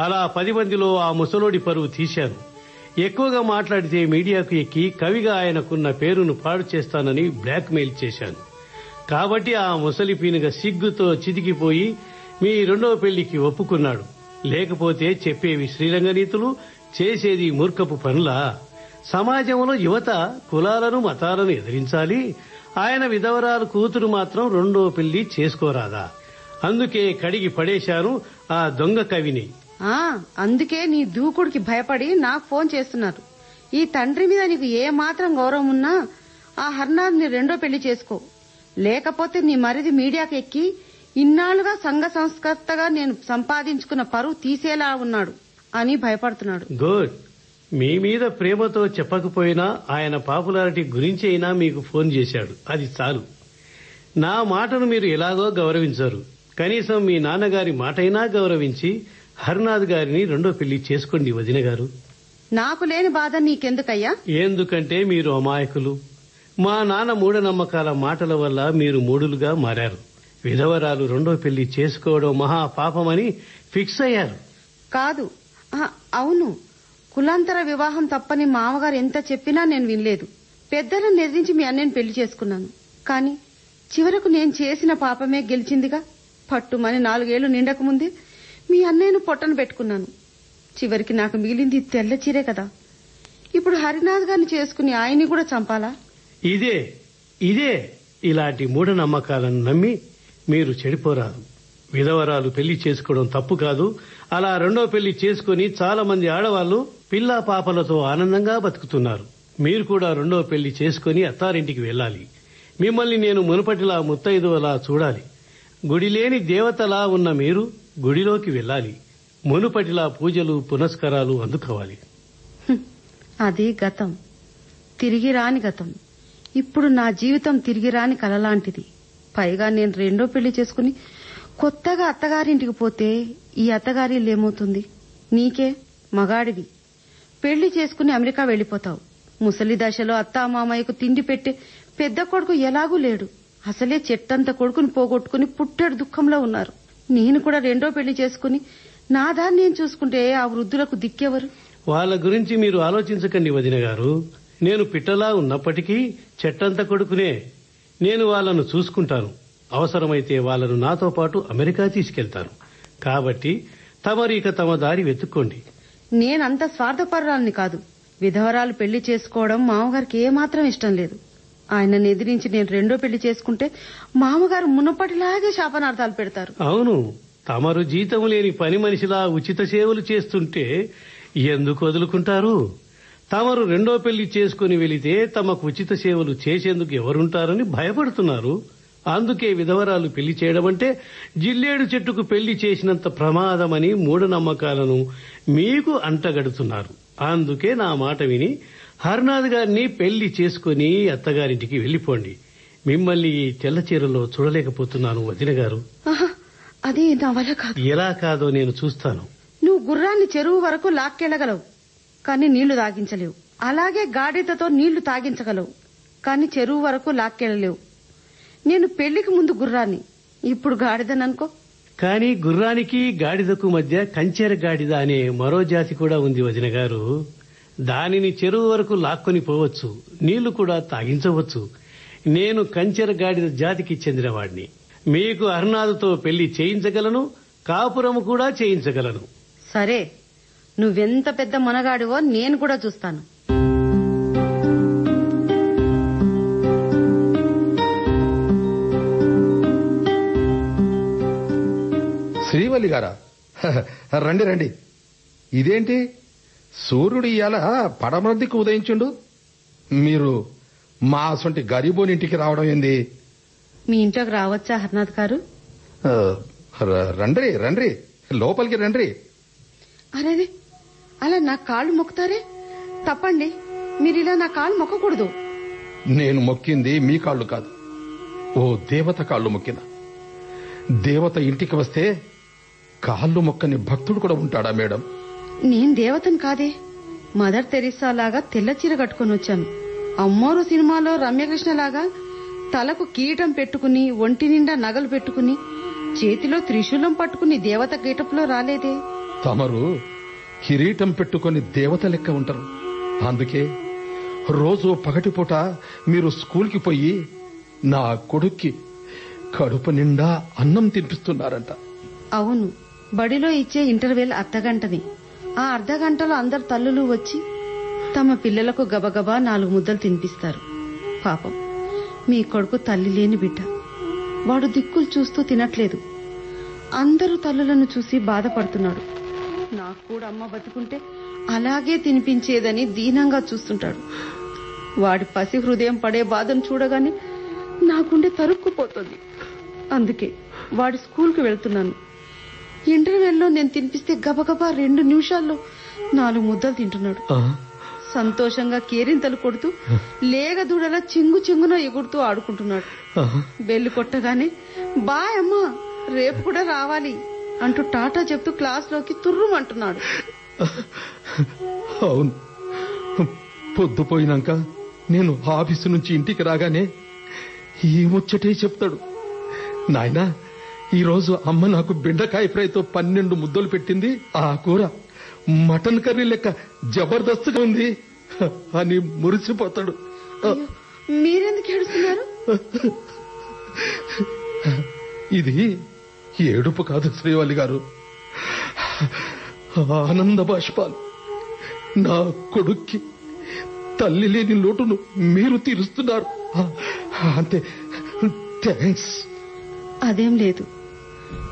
అలా 10 మందిలో ఆ ముసలోడి పరువు తీశాను. ఎక్కువగా మాట్లాడితే మీడియాకు ఎక్కి కవిగా ఆయనకున్న పేరును పాడు చేస్తానని బ్లాక్ మెయిల్ చేశాను. కాబట్టి ఆ ముసలి పీనుగ సిగ్గుతో చితికిపోయి మీ రెండో పెళ్లికి ఒప్పుకున్నాడు. లేకపోతే చెప్పేవి శ్రీరంగ నీతులు, చేసేది మూర్ఖపు పనులా? సమాజంలో యువత కులాలను మతాలను ఎదిరించాలి. ఆయన విధవరాలు కూతురు మాత్రం రెండో పెళ్లి చేసుకోరాదా? అందుకే కడిగి పడేశాను ఆ దొంగ కవిని. అందుకే నీ దూకుడికి భయపడి నాకు ఫోన్ చేస్తున్నారు. ఈ తండ్రి మీద నీకు ఏ మాత్రం గౌరవం ఉన్నా ఆ హర్నాథ్ని రెండో పెళ్లి చేసుకో. లేకపోతే నీ మరిది మీడియాకి ఎక్కి ఇన్నాళ్లుగా సంఘ సంస్కర్తగా నేను సంపాదించుకున్న పరువు తీసేలా ఉన్నాడు అని భయపడుతున్నాడు. గుడ్. మీ మీద ప్రేమతో చెప్పకపోయినా ఆయన పాపులారిటీ గురించి అయినా మీకు ఫోన్ చేశాడు. అది చాలు. నా మాటను మీరు ఎలాగో గౌరవించరు. కనీసం మీ నాన్నగారి మాటైనా గౌరవించి హర్నాథ్ గారిని రెండో పెళ్లి చేసుకోండి వదిన గారు. నాకు లేని బాధ నీకెందుకయ్యా? ఎందుకంటే మీరు అమాయకులు. మా నాన్న మూఢనమ్మకాల మాటల వల్ల మీరు మూడులుగా మారారు. విధవరాలు రెండో పెళ్లి చేసుకోవడం మహా పాపమని ఫిక్స్ అయ్యారు. కాదు, అవును, కులాంతర వివాహం తప్పని మామగారు ఎంత చెప్పినా నేను వినలేదు. పెద్దలను ఎదిరించి మీ అన్నయ్యని పెళ్లి చేసుకున్నాను. కాని చివరకు నేను చేసిన పాపమే గెలిచిందిగా. పట్టుమని 4 ఏళ్లు నిండకముందే మీ అన్నయ్యను పొట్టను పెట్టుకున్నాను. చివరికి నాకు మిగిలింది తెల్ల చీరే కదా. ఇప్పుడు హరినాథ్ గారిని చేసుకుని ఆయన్ని కూడా చంపాలా? ఇదే ఇలాంటి మూఢనమ్మకాలను నమ్మి మీరు చెడిపోరాదు. విధవరాలు పెళ్లి చేసుకోవడం తప్పు కాదు. అలా రెండో పెళ్లి చేసుకుని చాలా మంది ఆడవాళ్లు పిల్లా పాపలతో ఆనందంగా బతుకుతున్నారు. మీరు కూడా రెండో పెళ్లి చేసుకుని అత్తారింటికి వెళ్ళాలి. మిమ్మల్ని నేను మునుపటిలా ముత్తైదువలా చూడాలి. గుడి లేని దేవతలా ఉన్న మీరు గుడిలోకి వెళ్ళాలి. మునుపటిలా పూజలు పునస్కారాలు అందుకోవాలి. అది గతం, తిరిగి రాని గతం. ఇప్పుడు నా జీవితం తిరిగి రాని కలలాంటిది. పైగా నేను రెండో పెళ్లి చేసుకుని కొత్తగా అత్తగారింటికి పోతే ఈ అత్తగారిల్లేమవుతుంది? నీకే మగాడివి, పెళ్లి చేసుకుని అమెరికా వెళ్లిపోతావు. ముసలి దశలో అత్తామామయ్యకు తిండి పెట్టే పెద్ద కొడుకు ఎలాగూ లేడు. అసలే చెట్టంత కొడుకుని పోగొట్టుకుని పుట్టెడు దుఃఖంలో ఉన్నారు. నేను కూడా రెండో పెళ్లి చేసుకుని నా దాన్ని నేను చూసుకుంటే ఆ వృద్ధులకు దిక్కెవరు? వాళ్ళ గురించి మీరు ఆలోచించకండి వదిన గారు. నేను పిట్టలా ఉన్నప్పటికీ చెట్టంత కొడుకునే. నేను వాళ్ళను చూసుకుంటాను. అవసరమైతే వాళ్ళను నాతో పాటు అమెరికా తీసుకెళ్తాను. కాబట్టి తమరు ఇక తమ దారి వెతుక్కోండి. నేనంత స్వార్థపరురాల్ని కాదు. విధవరాలు పెళ్లి చేసుకోవడం మామగారికి ఏమాత్రం ఇష్టం లేదు. ఆయనను ఎదిరించి నేను రెండో పెళ్లి చేసుకుంటే మామగారు మునుపటిలాగే శాపనార్థాలు పెడతారు. అవును, తమరు జీతం లేని పని మనిషిలా ఉచిత సేవలు చేస్తుంటే ఎందుకు వదులుకుంటారు? తమరు రెండో పెళ్లి చేసుకుని వెళితే తమకు ఉచిత సేవలు చేసేందుకు ఎవరుంటారని భయపడుతున్నారు. అందుకే విధవరాలు పెళ్లి చేయడం అంటే జిల్లేడు చెట్టుకు పెళ్లి చేసినంత ప్రమాదమని మూఢనమ్మకాలను మీకు అంటగడుతున్నారు. అందుకే నా మాట విని హర్నాథ్ గారిని పెళ్లి చేసుకుని అత్తగారింటికి వెళ్లిపోండి. మిమ్మల్ని ఈ తెల్ల చీరలో చూడలేకపోతున్నాను వదిన గారు. అది నా వల్ల కాదు. ఎలా కాదో నేను చూస్తాను. నువ్వు గుర్రాన్ని చెరువు వరకు లాక్కెళ్లగలవు, కానీ నీళ్లు తాగించలేవు. అలాగే గాడిదతో నీళ్లు తాగించగలవు, కానీ చెరువు వరకు లాక్కెళ్లలేవు. నేను పెళ్లికి ముందు గుర్రాన్ని, ఇప్పుడు గాడిదననుకో. కానీ గుర్రానికి గాడిదకు మధ్య కంచెర గాడిద అనే మరో జాతి కూడా ఉంది వదిన గారు. దానిని చెరువు వరకు లాక్కొని పోవచ్చు, నీళ్లు కూడా తాగించవచ్చు. నేను కంచెర గాడిద జాతికి చెందినవాడిని. మీకు హర్నాథ్తో పెళ్లి చేయించగలను, కాపురము కూడా చేయించగలను. సరే, నువ్వెంత పెద్ద మనగాడివో నేను కూడా చూస్తాను. శ్రీవల్లి గారా? రండి రండి. ఇదేంటి సూర్యుడు ఇవాళ పడమరదికి ఉదయించుండు? మీరు మా అసొంటి గరీబోని ఇంటికి రావడం ఏంది? మీ ఇంట్లోకి రావచ్చా హర్నాథ్ గారు? రండి రండి, లోపలికి రండి. అరే, అలా నా కాళ్ళు మొక్కుతారే? తప్పండి, మీరు ఇలా నా కాళ్ళు మొక్కకూడదు. నేను మొక్కింది మీ కాళ్ళు కాదు, ఓ దేవత కాళ్ళు మొక్కిన. దేవత ఇంటికి వస్తే కాళ్ళు మొక్కని భక్తుడు కూడా ఉంటాడా మేడం? నేను దేవతను కాదే, మదర్ తెరీసా లాగా తెల్ల చీర కట్టుకుని వచ్చాను. అమ్మోరు సినిమాలో రమ్యకృష్ణ లాగా తలకు కీటం పెట్టుకుని, ఒంటి నిండా నగలు పెట్టుకుని, చేతిలో త్రిశూలం పట్టుకుని దేవత గేటప్లో రాలేదే. తమరు కిరీటం పెట్టుకుని దేవత లెక్క ఉంటారు. అందుకే రోజు పగటిపూట మీరు స్కూల్కి పోయి నా కొడుక్కి కడుపు నిండా అన్నం తినిపిస్తున్నారంట. అవును, బడిలో ఇచ్చే ఇంటర్వెల్ అర్ధగంటని. ఆ అర్ధగంటలో అందరు తల్లులు వచ్చి తమ పిల్లలకు గబగబా 4 ముద్దలు తినిపిస్తారు. పాపం, మీ కొడుకు తల్లి లేని బిడ్డ. వాడు దిక్కులు చూస్తూ తినట్లేదు. అందరూ తల్లులను చూసి బాధపడుతున్నాడు. నాకు కూడా అమ్మ బతుకుంటే అలాగే తినిపించేదని దీనంగా చూస్తుంటాడు. వాడి పసి హృదయం పడే బాధను చూడగానే నాకుండే తరుక్కుపోతుంది. అందుకే వాడి స్కూల్కి వెళ్తున్నాను. ఇంటర్వెల్లో నేను తినిపిస్తే గబగబా 2 నిమిషాల్లో 4 ముద్దలు తింటున్నాడు. సంతోషంగా కేరింతలు కొడుతూ లేగ దూడలా చెంగు చెంగున ఎగురుతూ ఆడుకుంటున్నాడు. బెల్లు కొట్టగానే బాయ్ అమ్మా, రేపు కూడా రావాలి అంటూ టాటా చెప్తూ క్లాస్లోకి తుర్రుమంటున్నాడు. అవును, పొద్దుపోయినాక నేను ఆఫీసు నుంచి ఇంటికి రాగానే ఈ ముచ్చటే చెప్తాడు. నాయనా, ఈరోజు అమ్మ నాకు బెండకాయ ఫ్రైతో 12 ముద్దలు పెట్టింది. ఆ కూర మటన్ కర్రీ లెక్క జబర్దస్త్గా ఉంది అని మురిసిపోతాడు. మీరెందుకు ఏడుస్తున్నారు? ఇది ఏడుపు కాదు శ్రీవల్లి గారు, ఆనంద బాష్పాలు. నా కొడుక్కి తల్లి లేని లోటును మీరు తీరుస్తున్నారు. అంతే, థ్యాంక్స్. అదేం లేదు,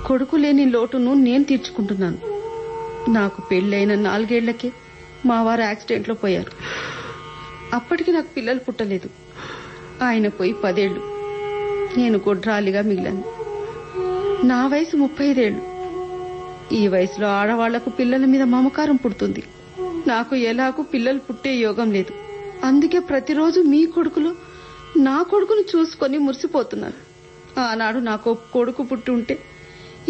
కొడుకు లేని లోటును నేను తీర్చుకుంటున్నాను. నాకు పెళ్ళైన 4 ఏళ్లకే మా వారు యాక్సిడెంట్లో పోయారు. అప్పటికి నాకు పిల్లలు పుట్టలేదు. ఆయన పోయి 10 ఏళ్లు. నేను గొడ్రాలిగా మిగిలాను. నా వయసు 35 ఏళ్లు. ఈ వయసులో ఆడవాళ్లకు పిల్లల మీద మమకారం పుడుతుంది. నాకు ఎలాగూ పిల్లలు పుట్టే యోగం లేదు. అందుకే ప్రతిరోజు మీ కొడుకులో నా కొడుకును చూసుకొని మురిసిపోతున్నాను. ఆనాడు నాకు కొడుకు పుట్టి ఉంటే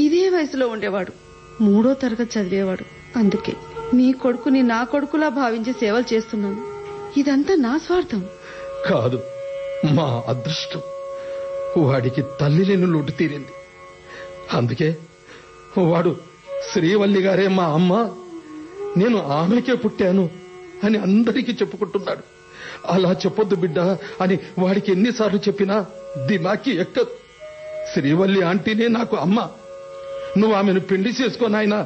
ఇదే వయసులో ఉండేవాడు, 3వ తరగతి చదివేవాడు. అందుకే మీ కొడుకుని నా కొడుకులా భావించి సేవలు చేస్తున్నాను. ఇదంతా నా స్వార్థం కాదు, మా అదృష్టం. వాడికి తల్లి లేని లోటు తీరింది. అందుకే వాడు శ్రీవల్లి గారే మా అమ్మ, నేను ఆమెకే పుట్టాను అని అందరికీ చెప్పుకుంటున్నాడు. అలా చెప్పొద్దు బిడ్డ అని వాడికి ఎన్నిసార్లు చెప్పినా దిమాకి ఎక్కదు. శ్రీవల్లి ఆంటీనే నాకు అమ్మ, నువ్వు ఆమెను పెళ్లి చేసుకోనాయనా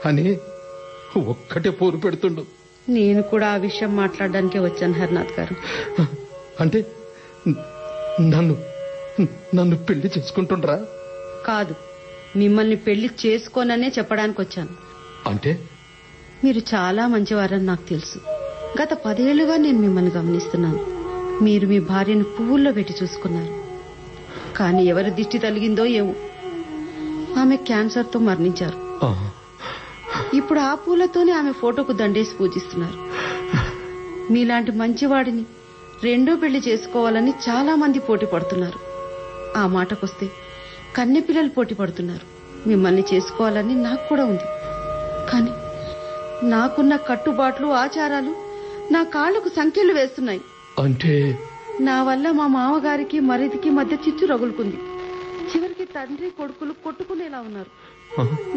అని ఒక్కటే పోరు పెడుతుండు. నేను కూడా ఆ విషయం మాట్లాడడానికే వచ్చాను హర్నాథ్ గారు. అంటే నన్ను పెళ్లి చేసుకుంటుండ్రా? కాదు, మిమ్మల్ని పెళ్లి చేసుకోననే చెప్పడానికి వచ్చాను. అంటే మీరు చాలా మంచివారని నాకు తెలుసు. గత 10 ఏళ్లుగా నేను మిమ్మల్ని గమనిస్తున్నాను. మీరు మీ భార్యను పువ్వుల్లో పెట్టి చూసుకున్నారు. కానీ ఎవరి దిష్టి తగిలిందో ఏమో, ఆమె క్యాన్సర్తో మరణించారు. ఇప్పుడు ఆ పూలతోనే ఆమె ఫోటోకు దండేసి పూజిస్తున్నారు. మీలాంటి మంచివాడిని 2వ పెళ్లి చేసుకోవాలని చాలా మంది పోటీ పడుతున్నారు. ఆ మాటకొస్తే కన్నె పిల్లలు పోటీ పడుతున్నారు. మిమ్మల్ని చేసుకోవాలని నాకు కూడా ఉంది. కానీ నాకున్న కట్టుబాట్లు, ఆచారాలు నా కాళ్లకు సంఖ్యలు వేస్తున్నాయి. అంటే నా వల్ల మా మామగారికి మరిదికి మధ్య చిచ్చు రగులుకుంది. చివరికి తండ్రి కొడుకులు కొట్టుకునేలా ఉన్నారు.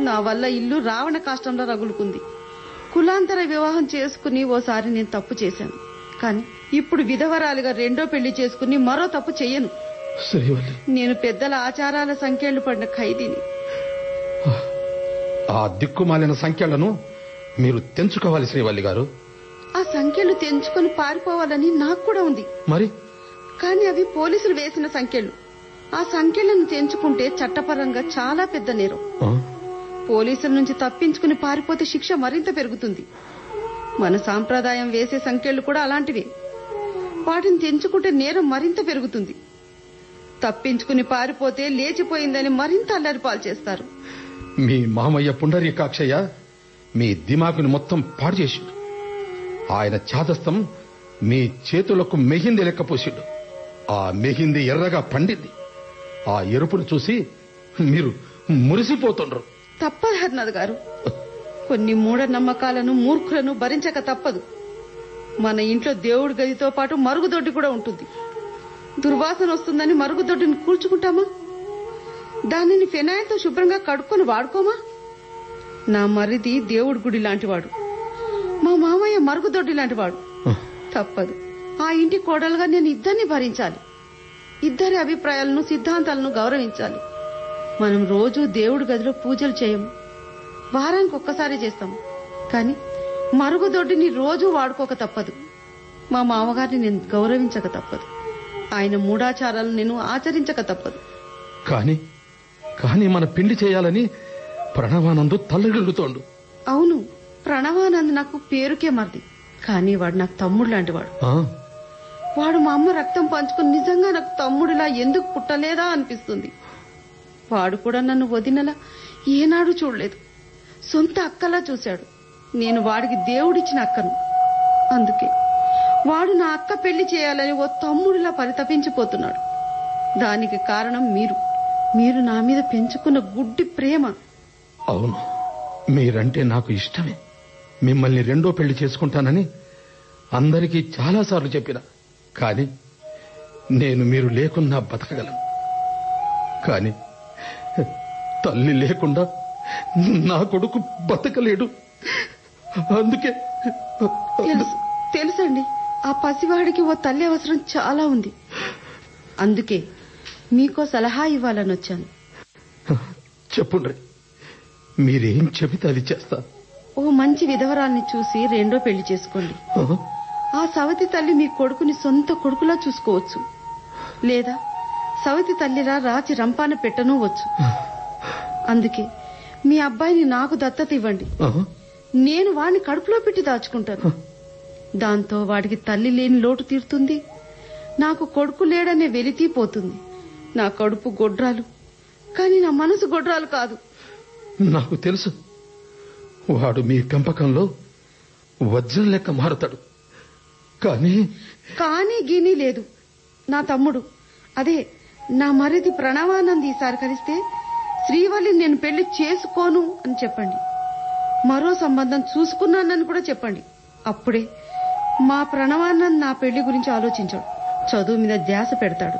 నా వల్ల ఇల్లు రావణ కాష్టంలో రగులుకుంది. కులాంతర వివాహం చేసుకుని ఓసారి నేను తప్పు చేశాను. కానీ ఇప్పుడు విధవరాలుగా 2వ పెళ్లి చేసుకుని మరో తప్పు చెయ్యను. నేను పెద్దల ఆచారాల సంఖ్యలు పడిన ఖైదీని. ఆ దిక్కుమాలిన సంఖ్యలను మీరు తెంచుకోవాలి శ్రీవల్లి గారు. ఆ సంఖ్యలు తెంచుకొని పారిపోవాలని నాకు కూడా ఉంది. మరి కానీ అవి పోలీసులు వేసిన సంఖ్యలు. ఆ సంఖ్యలను తెంచుకుంటే చట్టపరంగా చాలా పెద్ద నేరం. పోలీసుల నుంచి తప్పించుకుని పారిపోతే శిక్ష మరింత పెరుగుతుంది. మన సాంప్రదాయం వేసే సంఖ్యలు కూడా అలాంటివే. వాటిని తెంచుకుంటే నేరం మరింత పెరుగుతుంది. తప్పించుకుని పారిపోతే లేచిపోయిందని మరింత అల్లరిపాలు చేస్తారు. మీ మామయ్య పుండరీకాక్షయ్య మీ దిమాకుని మొత్తం పాడు చేసిండు. ఆయన చాదస్తం మీ చేతులకు మెహింది లెక్కపోసిండు. ఆ మెహింది ఎర్రగా పండింది. ఆ ఎరుపును చూసి మీరు మురిసిపోతుండ్రు. తప్పదు హర్నాథ్ గారు. కొన్ని మూఢనమ్మకాలను మూర్ఖులను భరించక తప్పదు. మన ఇంట్లో దేవుడి గదితో పాటు మరుగుదొడ్డి కూడా ఉంటుంది. దుర్వాసన వస్తుందని మరుగుదొడ్డిని కూల్చుకుంటామా? దానిని ఫెనాయిల్తో శుభ్రంగా కడుక్కొని వాడుకోమా? నా మరిది దేవుడి గుడి లాంటివాడు, మా మామయ్య మరుగుదొడ్డి లాంటివాడు. తప్పదు. ఆ ఇంటి కోడలుగా నేను ఇద్దరిని భరించాలి. ఇద్దరి అభిప్రాయాలను సిద్ధాంతాలను గౌరవించాలి. మనం రోజు దేవుడి గదిలో పూజలు చేయము, వారానికి ఒక్కసారి చేస్తాము. కానీ మరుగుదొడ్డిని రోజు వాడుకోక తప్పదు. మా మామగారిని నేను గౌరవించక తప్పదు. ఆయన మూఢాచారాలను నేను ఆచరించక తప్పదు. కానీ మన పిండి చేయాలని ప్రణవానందు తల్లగిల్లుతోండు. అవును, ప్రణవానంద్ నాకు పేరుకే మరిది. కానీ వాడు నాకు తమ్ముడు లాంటివాడు. వాడు మా అమ్మ రక్తం పంచుకుని నిజంగా నాకు తమ్ముడిలా ఎందుకు పుట్టలేదా అనిపిస్తుంది. వాడు కూడా నన్ను వదినలా ఏనాడు చూడలేదు. సొంత అక్కలా చూశాడు. నేను వాడికి దేవుడిచ్చిన అక్కను. అందుకే వాడు నా అక్క పెళ్లి చేయాలని ఓ తమ్ముడిలా పరితపించిపోతున్నాడు. దానికి కారణం మీరు నా మీద పెంచుకున్న గుడ్డి ప్రేమ. అవును, మీరంటే నాకు ఇష్టమే. మిమ్మల్ని రెండో పెళ్లి చేసుకుంటానని అందరికీ చాలాసార్లు చెప్పిన. కానీ నేను మీరు లేకున్నా బతకగలను. కానీ తల్లి లేకుండా నా కొడుకు బతకలేడు. అందుకే తెలుసండి, ఆ పసివాడికి ఓ తల్లి అవసరం చాలా ఉంది. అందుకే మీకో సలహా ఇవ్వాలని వచ్చాను. చెప్పుండ్రి, మీరేం చెబితే అది చేస్తా. ఓ మంచి విధవరాల్ని చూసి రెండో పెళ్లి చేసుకోండి. ఆ సవతి తల్లి మీ కొడుకుని సొంత కొడుకులా చూసుకోవచ్చు. లేదా సవతి తల్లిరా రాచి రంపాన పెట్టనూ వచ్చు. అందుకే మీ అబ్బాయిని నాకు దత్తత ఇవ్వండి. నేను వాడిని కడుపులో పెట్టి దాచుకుంటాను. దాంతో వాడికి తల్లి లేని లోటు తీరుతుంది. నాకు కొడుకు లేడనే వెలితి పోతుంది. నా కడుపు గొడ్రాలు, కానీ నా మనసు గొడ్రాలు కాదు. నాకు తెలుసు, వాడు మీ పెంపకంలో వజ్రం లెక్క మారుతాడు. కానీ గీనీ లేదు. నా తమ్ముడు, అదే నా మరిది ప్రణవానంద్ ఈసారి కలిస్తే శ్రీవల్లిని నేను పెళ్లి చేసుకోను అని చెప్పండి. మరో సంబంధం చూసుకున్నానని కూడా చెప్పండి. అప్పుడే మా ప్రణవానంద్ నా పెళ్లి గురించి ఆలోచించాడు. చదువు మీద ధ్యాస పెడతాడు.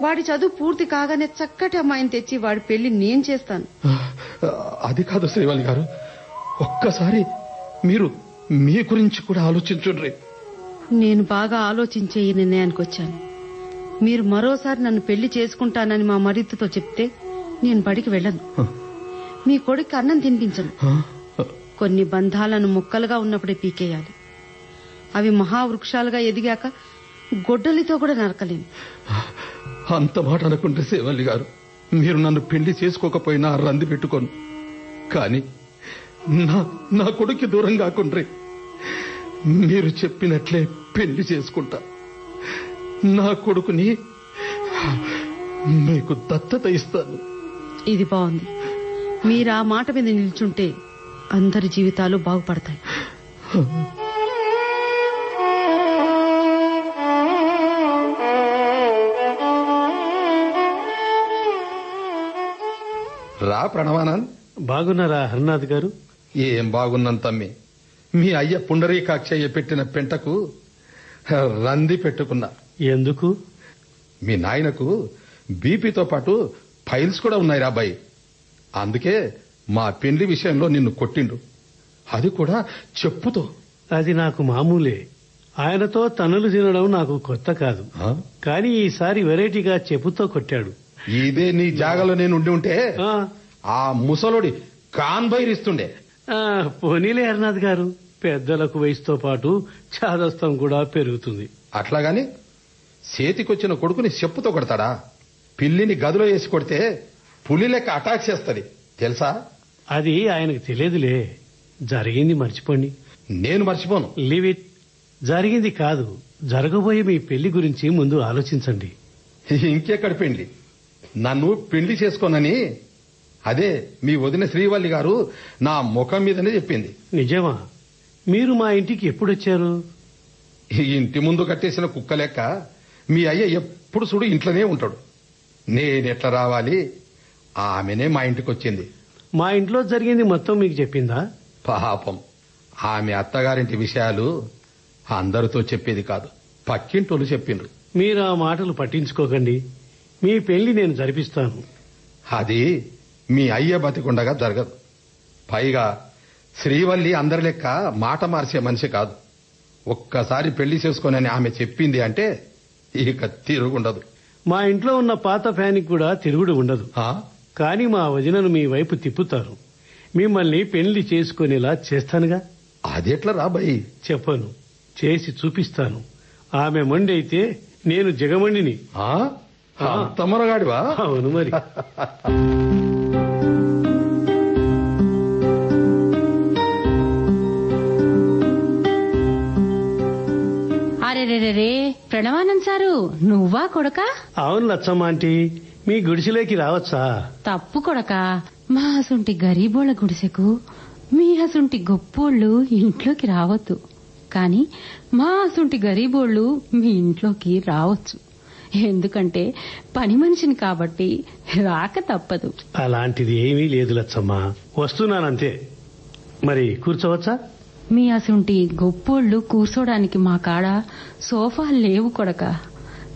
వాడి చదువు పూర్తి కాగానే చక్కటి అమ్మాయిని తెచ్చి వాడి పెళ్లి నేను చేస్తాను. అది కాదు శ్రీవల్లి గారు, ఒక్కసారి మీరు మీ గురించి కూడా ఆలోచించుండ్రి. నేను బాగా ఆలోచించే ఈ నిర్ణయానికి వచ్చాను. మీరు మరోసారి నన్ను పెళ్లి చేసుకుంటానని మా మరిదితో చెప్తే నేను బడికి వెళ్ళను. మీ కొడుకు అన్నం తినిపించను. కొన్ని బంధాలను ముక్కలుగా ఉన్నప్పుడే పీకేయాలి. అవి మహావృక్షాలుగా ఎదిగాక గొడ్డలితో కూడా నరకలేను. అంత మాట అనుకుంటే శ్రీవల్లి గారు, మీరు నన్ను పెళ్లి చేసుకోకపోయినా రంది పెట్టుకోను. కానీ నా కొడుకు దూరం కాకుండ్రి. మీరు చెప్పినట్లే పెళ్లి చేసుకుంటా. నా కొడుకుని మీకు దత్తత ఇస్తాను. ఇది బాగుంది. మీరు ఆ మాట మీద నిల్చుంటే అందరి జీవితాలు బాగుపడతాయి. రా ప్రణవానంద్. బాగున్నారా హర్నాథ్ గారు? ఏం బాగున్నాను తమ్మి. మీ అయ్య పుండరీకాక్షయ్య పెట్టిన పెంటకు రంది పెట్టుకున్నా. ఎందుకు? మీ నాయనకు బీపీతో పాటు ఫైల్స్ కూడా ఉన్నాయి రాబాయి. అందుకే మా పెండ్లి విషయంలో నిన్ను కొట్టిండు. అది కూడా చెప్పుతో. అది నాకు మామూలే. ఆయనతో తన్నులు తినడం నాకు కొత్త కాదు. కానీ ఈసారి వెరైటీగా చెప్పుతో కొట్టాడు. ఇదే నీ జాగాలో నేను ఉండి ఉంటే ఆ ముసలోడి కాన్బైరిస్తుండే. పోనీలే హర్నాథ్ గారు, పెద్దలకు వయసుతో పాటు చాదస్తం కూడా పెరుగుతుంది. అట్లాగాని చేతికొచ్చిన కొడుకుని చెప్పుతో కొడతాడా? పిల్లిని గదిలో వేసి కొడితే పులి లెక్క అటాక్ చేస్తుంది తెలుసా? అది ఆయనకు తెలియదులే. జరిగింది మర్చిపోండి. నేను మర్చిపోను. Leave it. జరిగింది కాదు, జరగబోయే మీ పెళ్లి గురించి ముందు ఆలోచించండి. ఇంకెక్కడ పెళ్లి? నన్ను పెళ్లి చేసుకోనని అదే మీ వదిన శ్రీవల్లి గారు నా ముఖం మీదనే చెప్పింది. నిజమా? మీరు మా ఇంటికి ఎప్పుడొచ్చారు? ఈ ఇంటి ముందు కట్టేసిన కుక్క లెక్క మీ అయ్య ఎప్పుడు చూడు ఇంట్లోనే ఉంటాడు. నేనెట్లా రావాలి? ఆమెనే మా ఇంటికి వచ్చింది. మా ఇంట్లో జరిగింది మొత్తం మీకు చెప్పిందా? పాపం, ఆమె అత్తగారింటి విషయాలు అందరితో చెప్పేది కాదు, పక్కింటోళ్ళు చెప్పిండ్రు. మీరు ఆ మాటలు పట్టించుకోకండి. మీ పెళ్లి నేను జరిపిస్తాను. అది మీ అయ్య బతికుండగా జరగదు. పైగా శ్రీవల్లి అందరి లెక్క మాట మార్చే మనిషి కాదు. ఒక్కసారి పెళ్లి చేసుకోనని ఆమె చెప్పింది అంటే ఇక తిరుగుండదు. మా ఇంట్లో ఉన్న పాత ఫ్యాన్కి కూడా తిరుగుడు ఉండదు. కానీ మా వదినను మీ వైపు తిప్పుతారు. మిమ్మల్ని పెళ్లి చేసుకునేలా చేస్తానుగా. అదెట్లా రాబాయి? చెప్పను, చేసి చూపిస్తాను. ఆమె మొండి అయితే నేను జగమండిని. తమరగాడివా? అవును మరి. అరెరెరే, ప్రణవానంద్ సారు, నువ్వా కొడక? అవును లచ్చమ్మ ఆంటీ, మీ గుడిసెలోకి రావచ్చా? తప్పు కొడక, మా అసుంటి గరీబోళ్ల గుడిసెకు మీ అసుంటి గొప్పోళ్ళు ఇంట్లోకి రావద్దు. కాని మా అసుంటి గరీబోళ్లు మీ ఇంట్లోకి రావచ్చు. ఎందుకంటే పని మనిషిని కాబట్టి రాక తప్పదు. అలాంటిది ఏమీ లేదు లచ్చమ్మ, వస్తున్నానంతే. మరి కూర్చోవచ్చా? మీ అసుంటి గొప్పోళ్లు కూర్చోడానికి మా కాడ సోఫాలు లేవు కొడక.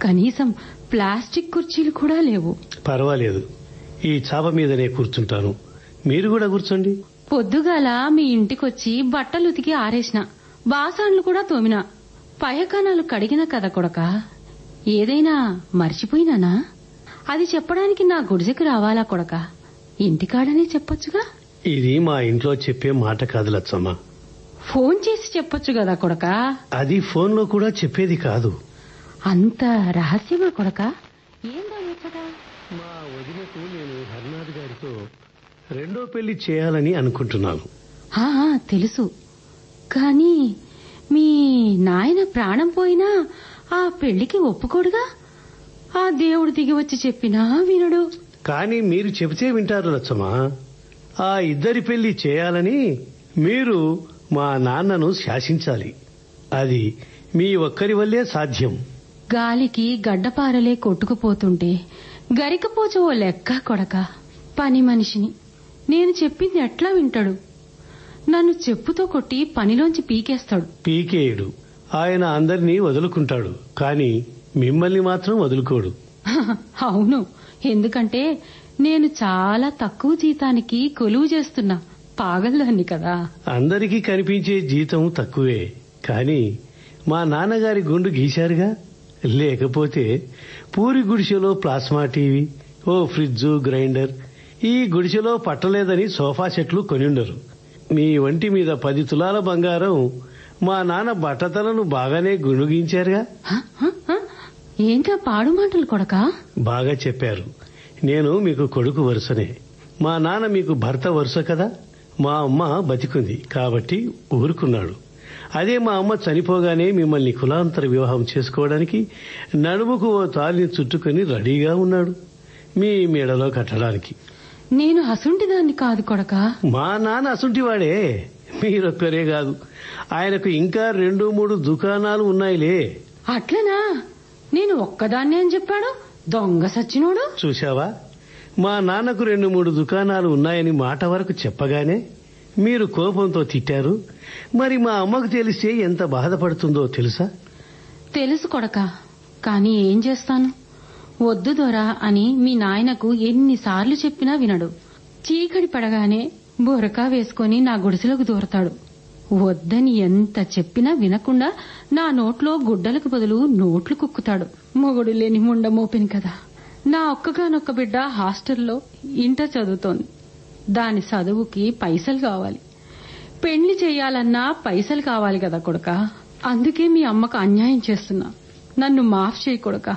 కనీసం ప్లాస్టిక్ కుర్చీలు కూడా లేవు. పర్వాలేదు, ఈ చాప మీదనే కూర్చుంటాను. మీరు కూడా కూర్చోండి. పొద్దుగాల మీ ఇంటికొచ్చి బట్టలు ఉతికి ఆరేసిన, బాసాన్లు కూడా తోమినా, పయకానాలు కడిగిన కదా కొడక. ఏదైనా మర్చిపోయినానా? అది చెప్పడానికి నా గుడిసెకు రావాలా కొడక? ఇంటికాడనే చెప్పొచ్చుగా. ఇది మా ఇంట్లో చెప్పే మాట కాదు లచ్చమ్మ. ఫోన్ చేసి చెప్పొచ్చు కదా కొడక. అది ఫోన్లో కూడా చెప్పేది కాదు. అంత రహస్యమా కొడక? ఏందా ముచ్చట? మా వదినకు నేను హరినాథ్ గారితో రెండో పెళ్లి చేయాలని అనుకుంటున్నాను. తెలుసు. కాని మీ నాయన ప్రాణం పోయినా ఆ పెళ్లికి ఒప్పుకోడుగా. ఆ దేవుడు దిగి వచ్చి చెప్పినా వినడు. కానీ మీరు చెబితే వింటారు లచ్చమ్మా. ఆ ఇద్దరి పెళ్లి చేయాలని మీరు మా నాన్నను శాసించాలి. అది మీ ఒక్కరి వల్లే సాధ్యం. గాలికి గడ్డపారలే కొట్టుకుపోతుంటే గరికపోచో లెక్క కొడక. పని మనిషిని, నేను చెప్పింది ఎట్లా వింటాడు? నన్ను చెప్పుతో కొట్టి పనిలోంచి పీకేస్తాడు. పీకేయుడు. ఆయన అందరినీ వదులుకుంటాడు, కాని మిమ్మల్ని మాత్రం వదులుకోడు. అవును, ఎందుకంటే నేను చాలా తక్కువ జీతానికి కొలువు చేస్తున్నా పాగల్దాన్ని కదా. అందరికీ కనిపించే జీతం తక్కువే, కాని మా నాన్నగారి గుండు గీశారుగా. లేకపోతే పూరి గుడిసెలో ప్లాస్మా టీవీ, ఓ ఫ్రిడ్జు, గ్రైండర్, ఈ గుడిసెలో పట్టలేదని సోఫా సెట్లు కొనిండరు. మీ వంటి మీద 10 తులాల బంగారం మా నాన్న బట్టతలను బాగానే గుణుగించారుగా. ఏంటా పాడు మాటలు కొడక? బాగా చెప్పారు. నేను మీకు కొడుకు వరుసనే. మా నాన్న మీకు భర్త వరుస కదా. మా అమ్మ బతికుంది కాబట్టి ఊరుకున్నాడు. అదే మా అమ్మ చనిపోగానే మిమ్మల్ని కులాంతర వివాహం చేసుకోవడానికి నడుముకు ఓ తాళిని చుట్టుకుని రెడీగా ఉన్నాడు, మీ మెడలో కట్టడానికి. నేను అసుంటిదాన్ని కాదు కొడక. మా నాన్న అసుంటివాడే. మీరొక్కరే కాదు, ఆయనకు ఇంకా 2-3 దుకాణాలు ఉన్నాయిలే. అట్లనా? నేను ఒక్కదాన్నే అని చెప్పాడు దొంగ సచ్చినోడు. చూశావా, మా నాన్నకు 2-3 దుకాణాలు ఉన్నాయని మాట వరకు చెప్పగానే మీరు కోపంతో తిట్టారు. మరి మా అమ్మకు తెలిస్తే ఎంత బాధపడుతుందో తెలుసా? తెలుసు కొడక, కాని ఏం చేస్తాను? వద్దు దొరా అని మీ నాయనకు ఎన్నిసార్లు చెప్పినా వినడు. చీకటి పడగానే బొరకా వేసుకుని నా గుడిసెలోకి దూరతాడు. వద్దని ఎంత చెప్పినా వినకుండా నా నోట్లో గుడ్డలకు బదులు నోట్లు కుక్కుతాడు. మొగుడు లేని ముండ మోపిని కదా. నా ఒక్కగానొక్క బిడ్డ హాస్టల్లో ఇంటర్ చదువుతోంది. దాని చదువుకి పైసలు కావాలి. పెళ్లి చెయ్యాలన్నా పైసలు కావాలి కదా కొడక. అందుకే మీ అమ్మకు అన్యాయం చేస్తున్నా. నన్ను మాఫ్ చేయి కొడక.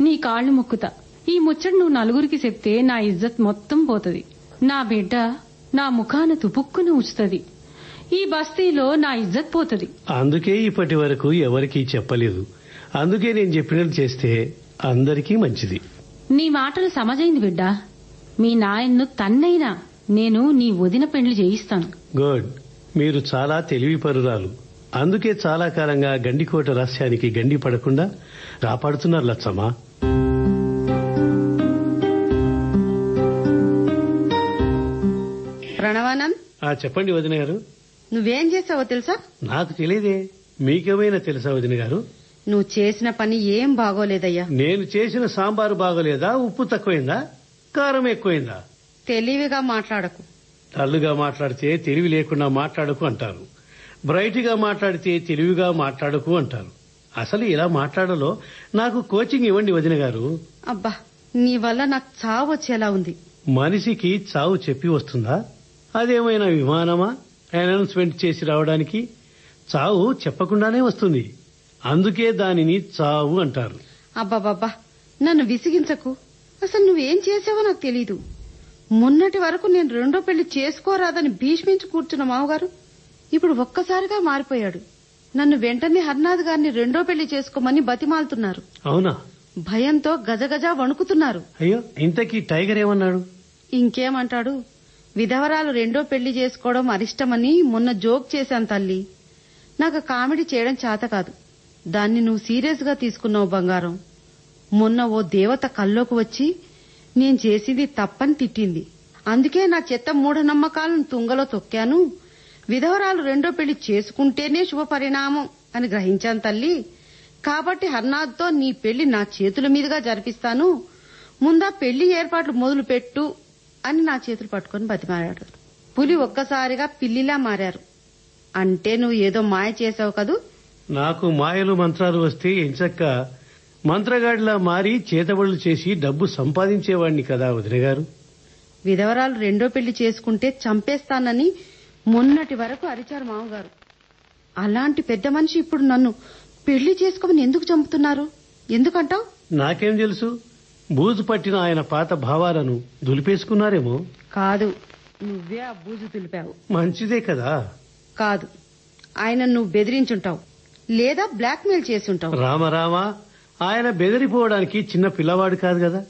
నీ కాళ్లు మొక్కుతా. ఈ ముచ్చట నువ్వు నలుగురికి చెప్తే నా ఇజ్జత్ మొత్తం పోతుంది. నా బిడ్డ నా ముఖాన తుపుక్కున ఉచుతుంది. ఈ బస్తీలో నా ఇజ్జత్ పోతుంది. అందుకే ఇప్పటి వరకు ఎవరికీ చెప్పలేదు. అందుకే నేను చెప్పినట్టు చేస్తే అందరికీ మంచిది. నీ మాటలు సమజైంది బిడ్డా. మీ నాయన్ను తన్నైనా నేను నీ వదిన పెండ్లి చేయిస్తాను. గుడ్. మీరు చాలా తెలివిపరురాలు. అందుకే చాలా కాలంగా గండికోట రహస్యానికి గండి పడకుండా కాపాడుతున్నారు లచ్చమ్మ. ప్రణవానంద్, చెప్పండి వదిన గారు. నువ్వేం చేసావో తెలుసా? నాకు తెలియదే. మీకేమైనా తెలుసా వదిన గారు? నువ్వు చేసిన పని ఏం బాగోలేదయ్యా. నేను చేసిన సాంబారు బాగోలేదా? ఉప్పు తక్కువైందా? కారం ఎక్కువైందా? తెలివిగా మాట్లాడకు. తల్లుగా మాట్లాడితే తెలివి లేకుండా మాట్లాడకు అంటారు. బ్రైట్ గా మాట్లాడితే తెలివిగా మాట్లాడకు అంటారు. అసలు ఇలా మాట్లాడాలో నాకు కోచింగ్ ఇవ్వండి వదిన గారు. అబ్బా, నీ వల్ల నాకు చావు వచ్చేలా ఉంది. మనిషికి చావు చెప్పి వస్తుందా? అదేమైనా విమానమా అనౌన్స్మెంట్ చేసి రావడానికి? చావు చెప్పకుండానే వస్తుంది. అందుకే దానిని చావు అంటారు. అబ్బాబాబ్బా, నన్ను విసిగించకు. అసలు నువ్వేం చేసావో నాకు తెలీదు. మొన్నటి వరకు నేను రెండో పెళ్లి చేసుకోరాదని భీష్మించి కూర్చున్న మామగారు ఇప్పుడు ఒక్కసారిగా మారిపోయాడు. నన్ను వెంటనే హర్నాథ్ గారిని రెండో పెళ్లి చేసుకోమని బతిమాలుతున్నారు. అవునా? భయంతో గజగజ వణుకుతున్నారు. అయ్యో, ఇంతకీ టైగర్ ఏమన్నాడు? ఇంకేమంటాడు? విధవరాలు రెండో పెళ్లి చేసుకోవడం అరిష్టమని మొన్న జోక్ చేశాను తల్లి. నాకు కామెడీ చేయడం చేత కాదు. దాన్ని నువ్వు సీరియస్ గా తీసుకున్నావు బంగారం. మొన్న ఓ దేవత కల్లోకి వచ్చి నేను చేసింది తప్పని తిట్టింది. అందుకే నా చెత్త మూఢనమ్మకాలను తుంగలో తొక్కాను. విధవరాలు రెండో పెళ్లి చేసుకుంటేనే శుభ పరిణామం అని గ్రహించాను తల్లి. కాబట్టి హర్నాథ్తో నీ పెళ్లి నా చేతుల మీదుగా జరిపిస్తాను. ముందా పెళ్లి ఏర్పాట్లు మొదలు పెట్టు అని నా చేతులు పట్టుకుని బతిమారాడు. పులి ఒక్కసారిగా పిల్లిలా మారారు. అంటే నువ్వు ఏదో మాయ చేసావు కదూ? నాకు మాయలు మంత్రాలు వస్తే ఎంచక్క మంత్రగాడిలా మారి చేతబడులు చేసి డబ్బు సంపాదించేవాడిని కదా వదిన గారు. విధవరాలు రెండో పెళ్లి చేసుకుంటే చంపేస్తానని మొన్నటి వరకు అరిచారు మామగారు. అలాంటి పెద్ద మనిషి ఇప్పుడు నన్ను పెళ్లి చేసుకోమని ఎందుకు చంపుతున్నారు? ఎందుకంటావు? నాకేం తెలుసు. బూజు పట్టిన ఆయన పాత భావాలను దులిపేసుకున్నారేమో. కాదు, నువ్వే ఆ బూజు తులిపావు. మంచిదే కదా. కాదు, ఆయన నువ్వు బెదిరించుంటావు లేదా బ్లాక్మెయిల్ చేసుంటావు. రామరామా, ఆయన బెదిరిపోవడానికి చిన్న పిల్లవాడు కాదు కదా.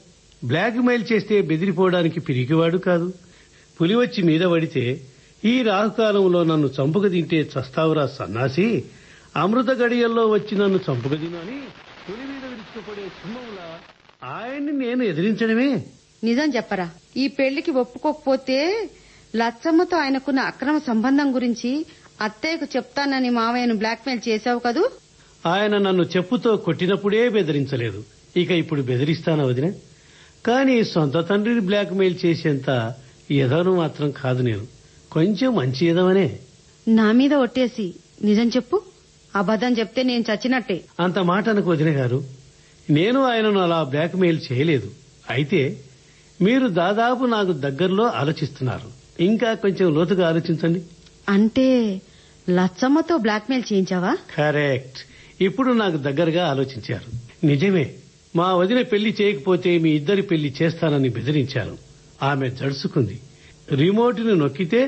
బ్లాక్ మెయిల్ చేస్తే బెదిరిపోవడానికి పిరికివాడు కాదు. పులి వచ్చి మీద పడితే ఈ రాహుకాలంలో నన్ను చంపుక తింటే చస్తావురా సన్నాసి, అమృత గడియల్లో వచ్చి నన్ను చంపుక తినని పులి మీద విరుచుకుపడే సింహంలా ఆయన్ని నేను ఎదిరించడమే. నిజం చెప్పరా? ఈ పెళ్లికి ఒప్పుకోకపోతే లచ్చమ్మతో ఆయనకున్న అక్రమ సంబంధం గురించి అత్తయ్యకు చెప్తానని మావయ్యను బ్లాక్మెయిల్ చేశావు కదూ? ఆయన నన్ను చెప్పుతో కొట్టినప్పుడే బెదిరించలేదు, ఇక ఇప్పుడు బెదిరిస్తానా వదిన? కానీ సొంత తండ్రిని బ్లాక్మెయిల్ చేసేంత ఎదవను మాత్రం కాదు నేను. కొంచెం మంచి ఎదవనే. నా మీద ఒట్టేసి నిజం చెప్పు. అబద్ధం చెప్తే నేను చచ్చినట్టే. అంత మాట అనుకు వదిన గారు. నేను ఆయనను అలా బ్లాక్మెయిల్ చేయలేదు. అయితే మీరు దాదాపు నాకు దగ్గరలో ఆలోచిస్తున్నారు. ఇంకా కొంచెం లోతుగా ఆలోచించండి. అంటే లచ్చమ్మతో బ్లాక్మెయిల్ చేయించావా? కరెక్ట్. ఇప్పుడు నాకు దగ్గరగా ఆలోచించారు. నిజమే, మా వదిన పెళ్లి చేయకపోతే మీ ఇద్దరి పెళ్లి చేస్తానని బెదిరించాను. ఆమె జడుసుకుంది. రిమోట్ను నొక్కితే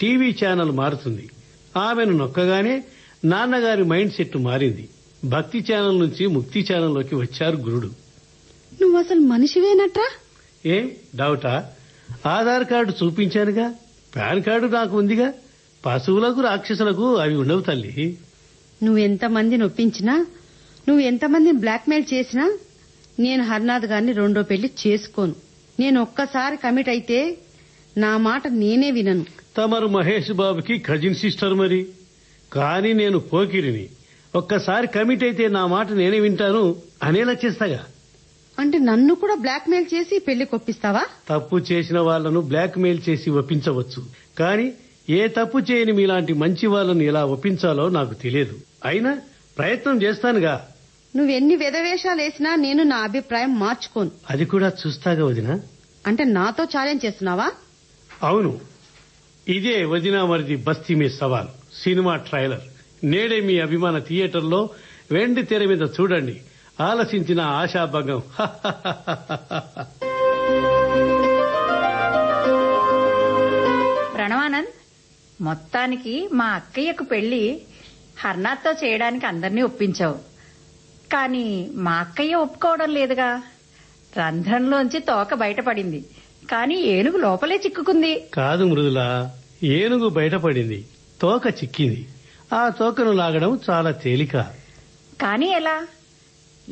టీవీ ఛానల్ మారుతుంది. ఆమెను నొక్కగానే నాన్నగారి మైండ్ సెట్ మారింది. భక్తి ఛానల్ నుంచి ముక్తి ఛానల్లోకి వచ్చారు గురుడు. నువ్వు అసలు మనిషివేనట్రా? ఏం డౌటా? ఆధార్ కార్డు చూపించానుగా, పాన్ కార్డు నాకు ఉందిగా. పశువులకు రాక్షసులకు అవి ఉండవు తల్లి. నువ్వెంతమందిని ఒప్పించినా, నువ్వు ఎంతమందిని బ్లాక్మెయిల్ చేసినా నేను హర్నాథ్ గారిని రెండో పెళ్లి చేసుకోను. నేను ఒక్కసారి కమిట్ అయితే నా మాట నేనే వినను. తమరు మహేష్ బాబుకి కజిన్ సిస్టర్ మరి. కానీ నేను పోకిరిని. ఒక్కసారి కమిట్ అయితే నా మాట నేనే వింటాను అనేలా చేస్తాగా. అంటే నన్ను కూడా బ్లాక్మెయిల్ చేసి పెళ్లి కొప్పిస్తావా? తప్పు చేసిన వాళ్లను బ్లాక్మెయిల్ చేసి ఒప్పించవచ్చు, కానీ ఏ తప్పు చేయని మీలాంటి మంచి వాళ్లను ఎలా ఒప్పించాలో నాకు తెలియదు. అయినా ప్రయత్నం చేస్తానుగా. నువ్వెన్ని వెధవేషాలు వేసినా నేను నా అభిప్రాయం మార్చుకోను. అది కూడా చూస్తాగా వదినా. అంటే నాతో ఛాలెంజ్ చేస్తున్నావా? అవును, ఇదే వదినా మరిది బస్తీ మీ సవాల్ సినిమా ట్రైలర్. నేడే మీ అభిమాన థియేటర్లో వెండి తెర మీద చూడండి. ఆలసించిన ఆశాభంగం. మొత్తానికి మా అక్కయ్యకు పెళ్లి హర్నాథ్తో చేయడానికి అందరినీ ఒప్పించావు. కానీ మా అక్కయ్య ఒప్పుకోవడం లేదుగా. రంధ్రంలోంచి తోక బయటపడింది, కానీ ఏనుగు లోపలే చిక్కుకుంది. కాదు మృదుల, ఏనుగు బయటపడింది, తోక చిక్కింది. ఆ తోకను లాగడం చాలా తేలిక. కానీ ఎలా?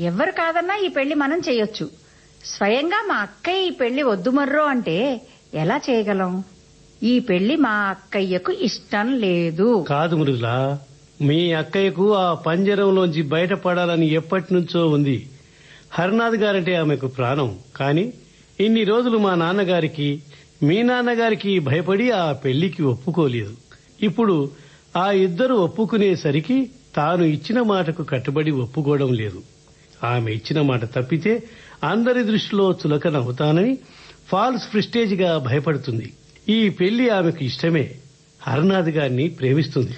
ఎవ్వరు కాదన్నా ఈ పెళ్లి మనం చేయొచ్చు. స్వయంగా మా అక్కయ్య ఈ పెళ్లి వద్దు మర్రో అంటే ఎలా చేయగలం? ఈ పెళ్లి మా అక్కయ్యకు ఇష్టం లేదు. కాదు మృదుల, మీ అక్కయ్యకు ఆ పంజరంలోంచి బయటపడాలని ఎప్పటి నుంచో ఉంది. హరినాథ్ గారంటే ఆమెకు ప్రాణం. కాని ఇన్ని రోజులు మా నాన్నగారికి, మీ నాన్నగారికి భయపడి ఆ పెళ్లికి ఒప్పుకోలేదు. ఇప్పుడు ఆ ఇద్దరు ఒప్పుకునేసరికి తాను ఇచ్చిన మాటకు కట్టుబడి ఒప్పుకోవడం లేదు. ఆమె ఇచ్చిన మాట తప్పితే అందరి దృష్టిలో చులకనవుతానని ఫాల్స్ ప్రెస్టేజ్ గా భయపడుతుంది. ఈ పెళ్లి ఆమెకు ఇష్టమే. హరినాథ్ గారిని ప్రేమిస్తుంది.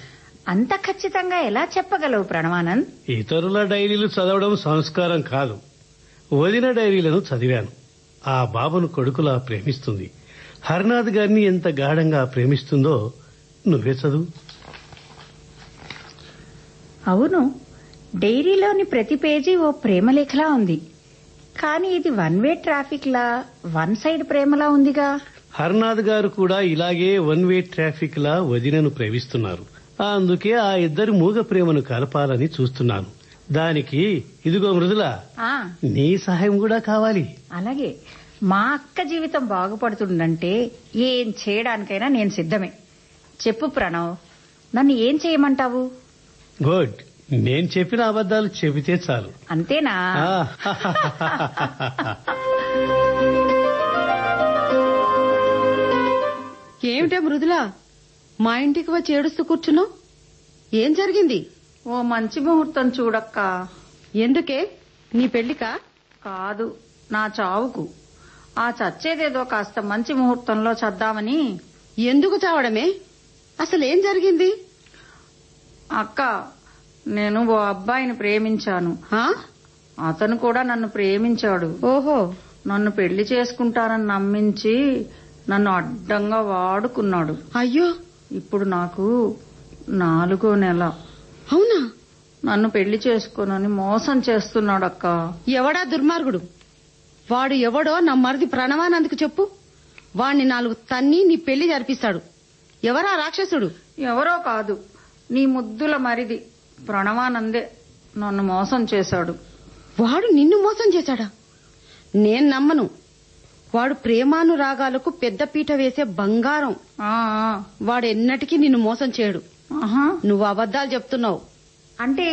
అంత ఖచ్చితంగా ఎలా చెప్పగలవు ప్రణవానంద్? ఇతరుల డైరీలు చదవడం సంస్కారం కాదు. వదిన డైరీలను చదివాను. ఆ బాబును కొడుకులా ప్రేమిస్తుంది. హరినాథ్ గారిని ఎంత గాఢంగా ప్రేమిస్తుందో నువ్వే చదువు. అవును, డైరీలోని ప్రతి పేజీ ఓ ప్రేమలేఖలా ఉంది. కానీ ఇది వన్ వే ట్రాఫిక్ లా, వన్ సైడ్ ప్రేమలా ఉందిగా. హరినాథ్ గారు కూడా ఇలాగే వన్ వే ట్రాఫిక్ లా వదినను ప్రేమిస్తున్నారు. అందుకే ఆ ఇద్దరి మూగ ప్రేమను కలపాలని చూస్తున్నాను. దానికి ఇదిగో మృదుల, నీ సహాయం కూడా కావాలి. అలాగే, మా అక్క జీవితం బాగుపడుతుందంటే ఏం చేయడానికైనా నేను సిద్ధమే. చెప్పు ప్రణవ్, నన్ను ఏం చేయమంటావు? గుడ్, నేను చెప్పిన అబద్ధాలు చెబితే చాలు. అంతేనా? ఏమిటే మృదుల, మా ఇంటికి వచ్చి ఏడుస్తూ కూర్చున్నావు? ఏం జరిగింది? ఓ మంచి ముహూర్తం చూడక్క. ఎందుకే? నీ పెళ్లికా? కాదు, నా చావుకు. ఆ చచ్చేదేదో కాస్త మంచి ముహూర్తంలో చద్దామని. ఎందుకు చావడమే? అసలేం జరిగింది? అక్క, నేను ఓ అబ్బాయిని ప్రేమించాను. అతను కూడా నన్ను ప్రేమించాడు. ఓహో. నన్ను పెళ్లి చేసుకుంటానని నమ్మించి నన్ను అడ్డంగా వాడుకున్నాడు. అయ్యో. ఇప్పుడు నాకు 4వ నెల. అవునా? నన్ను పెళ్లి చేసుకోనని మోసం చేస్తున్నాడక్క. ఎవడా దుర్మార్గుడు? వాడు ఎవడో నా మరిది ప్రణవానందుకు చెప్పు. వాణ్ణి 4 తన్ని నీ పెళ్లి జరిపిస్తాడు. ఎవరా రాక్షసుడు? ఎవరో కాదు, నీ ముద్దుల మరిది ప్రణవానందే నన్ను మోసం చేశాడు. వాడు నిన్ను మోసం చేశాడా? నేను నమ్మను. వాడు ప్రేమానురాగాలకు పెద్ద పీట వేసే బంగారం. వాడు ఎన్నటికీ నిన్ను మోసం చేయడు. నువ్వు అబద్ధాలు చెప్తున్నావు. అంటే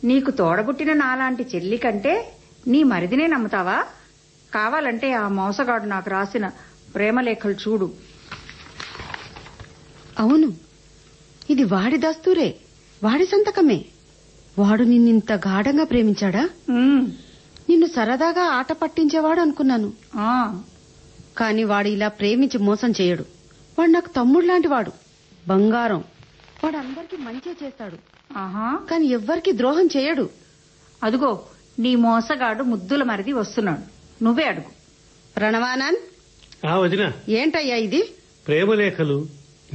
నీకు తోడబుట్టిన నాలాంటి చెల్లి కంటే నీ మరిదినే నమ్ముతావా? కావాలంటే ఆ మోసగాడు నాకు రాసిన ప్రేమలేఖలు చూడు. అవును, ఇది వాడి దస్తూరే, వాడి సంతకమే. వాడు నిన్నింత గాఢంగా ప్రేమించాడా? నిన్ను సరదాగా ఆట పట్టించేవాడు అనుకున్నాను. కాని వాడు ఇలా ప్రేమించి మోసం చేయడు. వాడు నాకు తమ్ముడు లాంటి వాడు, బంగారం. వాడు అందరికీ మంచి చేస్తాడు, కాని ఎవ్వరికి ద్రోహం చేయడు. అదుగో నీ మోసగాడు ముద్దుల మరిది వస్తున్నాడు, నువ్వే అడుగు. ప్రణవానంద్. వదినా. ఏంటయ్యా ఇది? ప్రేమలేఖలు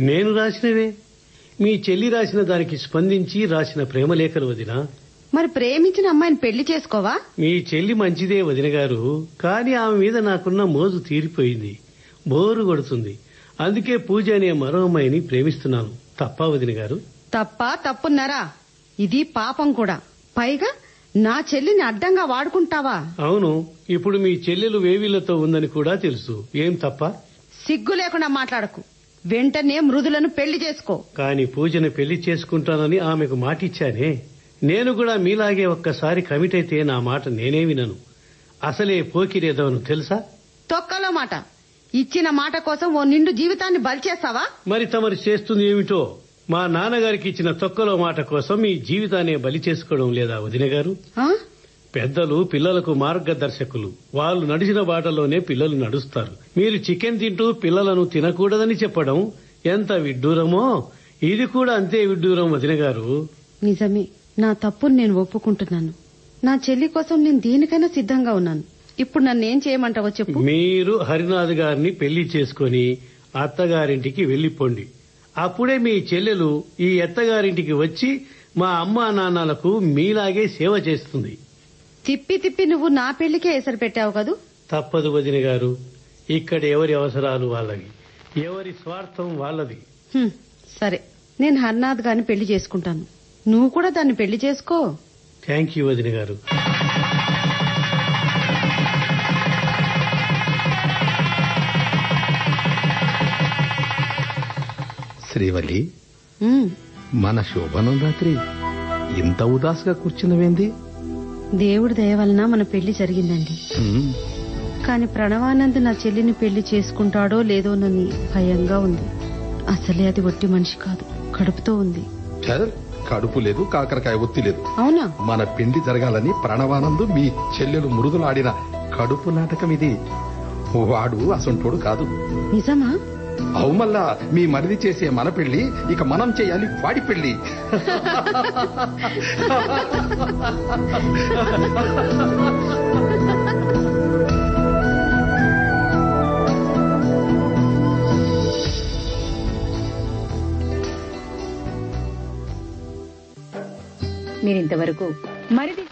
నేను రాసినవే. మీ చెల్లి రాసిన దానికి స్పందించి రాసిన ప్రేమలేఖలు వదినా. మరి ప్రేమించిన అమ్మాయిని పెళ్లి చేసుకోవా? మీ చెల్లి మంచిదే వదిన గారు, కానీ ఆమె మీద నాకున్న మోజు తీరిపోయింది. బోరు కొడుతుంది. అందుకే పూజ అనే మరో అమ్మాయిని ప్రేమిస్తున్నాను. తప్పా వదిన గారు? తప్పున్నారా? ఇది పాపం కూడా. పైగా నా చెల్లిని అడ్డంగా వాడుకుంటావా? అవును, ఇప్పుడు మీ చెల్లెలు వేవిళ్లతో ఉందని కూడా తెలుసు. ఏం తప్ప? సిగ్గు లేకుండా మాట్లాడకు. వెంటనే మృదులను పెళ్లి చేసుకో. కాని పూజను పెళ్లి చేసుకుంటానని ఆమెకు మాటిచ్చానే. నేను కూడా మీలాగే ఒక్కసారి కమిట్ అయితే నా మాట నేనే వినను. అసలే పోకిరేదవను తెలుసా? తొక్కలో మాట. ఇచ్చిన మాట కోసం ఓ నిండు జీవితాన్ని బలిచేస్తావా? మరి తమరు చేస్తుంది ఏమిటో? మా నాన్నగారికి ఇచ్చిన తొక్కలో మాట కోసం మీ జీవితాన్ని బలి చేసుకోవడం లేదా వదిన గారు? పెద్దలు పిల్లలకు మార్గదర్శకులు. వాళ్ళు నడిచిన బాటలోనే పిల్లలు నడుస్తారు. మీరు చికెన్ తింటూ పిల్లలను తినకూడదని చెప్పడం ఎంత విడ్డూరమో, ఇది కూడా అంతే విడ్డూరం వదిన గారు. నిజమే, నా తప్పును నేను ఒప్పుకుంటున్నాను. నా చెల్లి కోసం నేను దేనికైనా సిద్ధంగా ఉన్నాను. ఇప్పుడు నన్నేం చేయమంటావో చెప్పు. మీరు హరినాథ్ గారిని పెళ్లి చేసుకుని అత్తగారింటికి వెళ్లిపోండి. అప్పుడే మీ చెల్లెలు ఈ అత్తగారింటికి వచ్చి మా అమ్మా నాన్నలకు మీలాగే సేవ చేస్తుంది. తిప్పి తిప్పి నువ్వు నా పెళ్లికే ఎసరు పెట్టావు కదూ. తప్పదు వదిన గారు. ఇక్కడ ఎవరి అవసరాలు వాళ్ళవి, ఎవరి స్వార్థం వాళ్ళది. సరే, నేను హర్నాథ్ గారిని పెళ్లి చేసుకుంటాను. నువ్వు కూడా దాన్ని పెళ్లి చేసుకో. థ్యాంక్ యూ వదిన గారు. శ్రీవల్లి, మన శోభనం రాత్రి ఇంత ఉదాసుగా కూర్చున్నవేంది? దేవుడి దయ వలన మన పెళ్లి జరిగిందండి. కాని ప్రణవానంద్ నా చెల్లిని పెళ్లి చేసుకుంటాడో లేదోనని భయంగా ఉంది. అసలే అది ఒట్టి మనిషి కాదు, కడుపుతో ఉంది. కడుపు లేదు, కాకరకాయ ఒత్తి లేదు. అవునా? మన పెళ్లి జరగాలని ప్రణవానందు మీ చెల్లెలు మురుదులాడిన కడుపు నాటకం ఇది. వాడు అసంటోడు కాదు. నిజమా? అవు మళ్ళా మీ మరిది చేసే మన పెళ్లి ఇక మనం చేయాలి వాడి పెళ్లి. మీరింతవరకు మరిది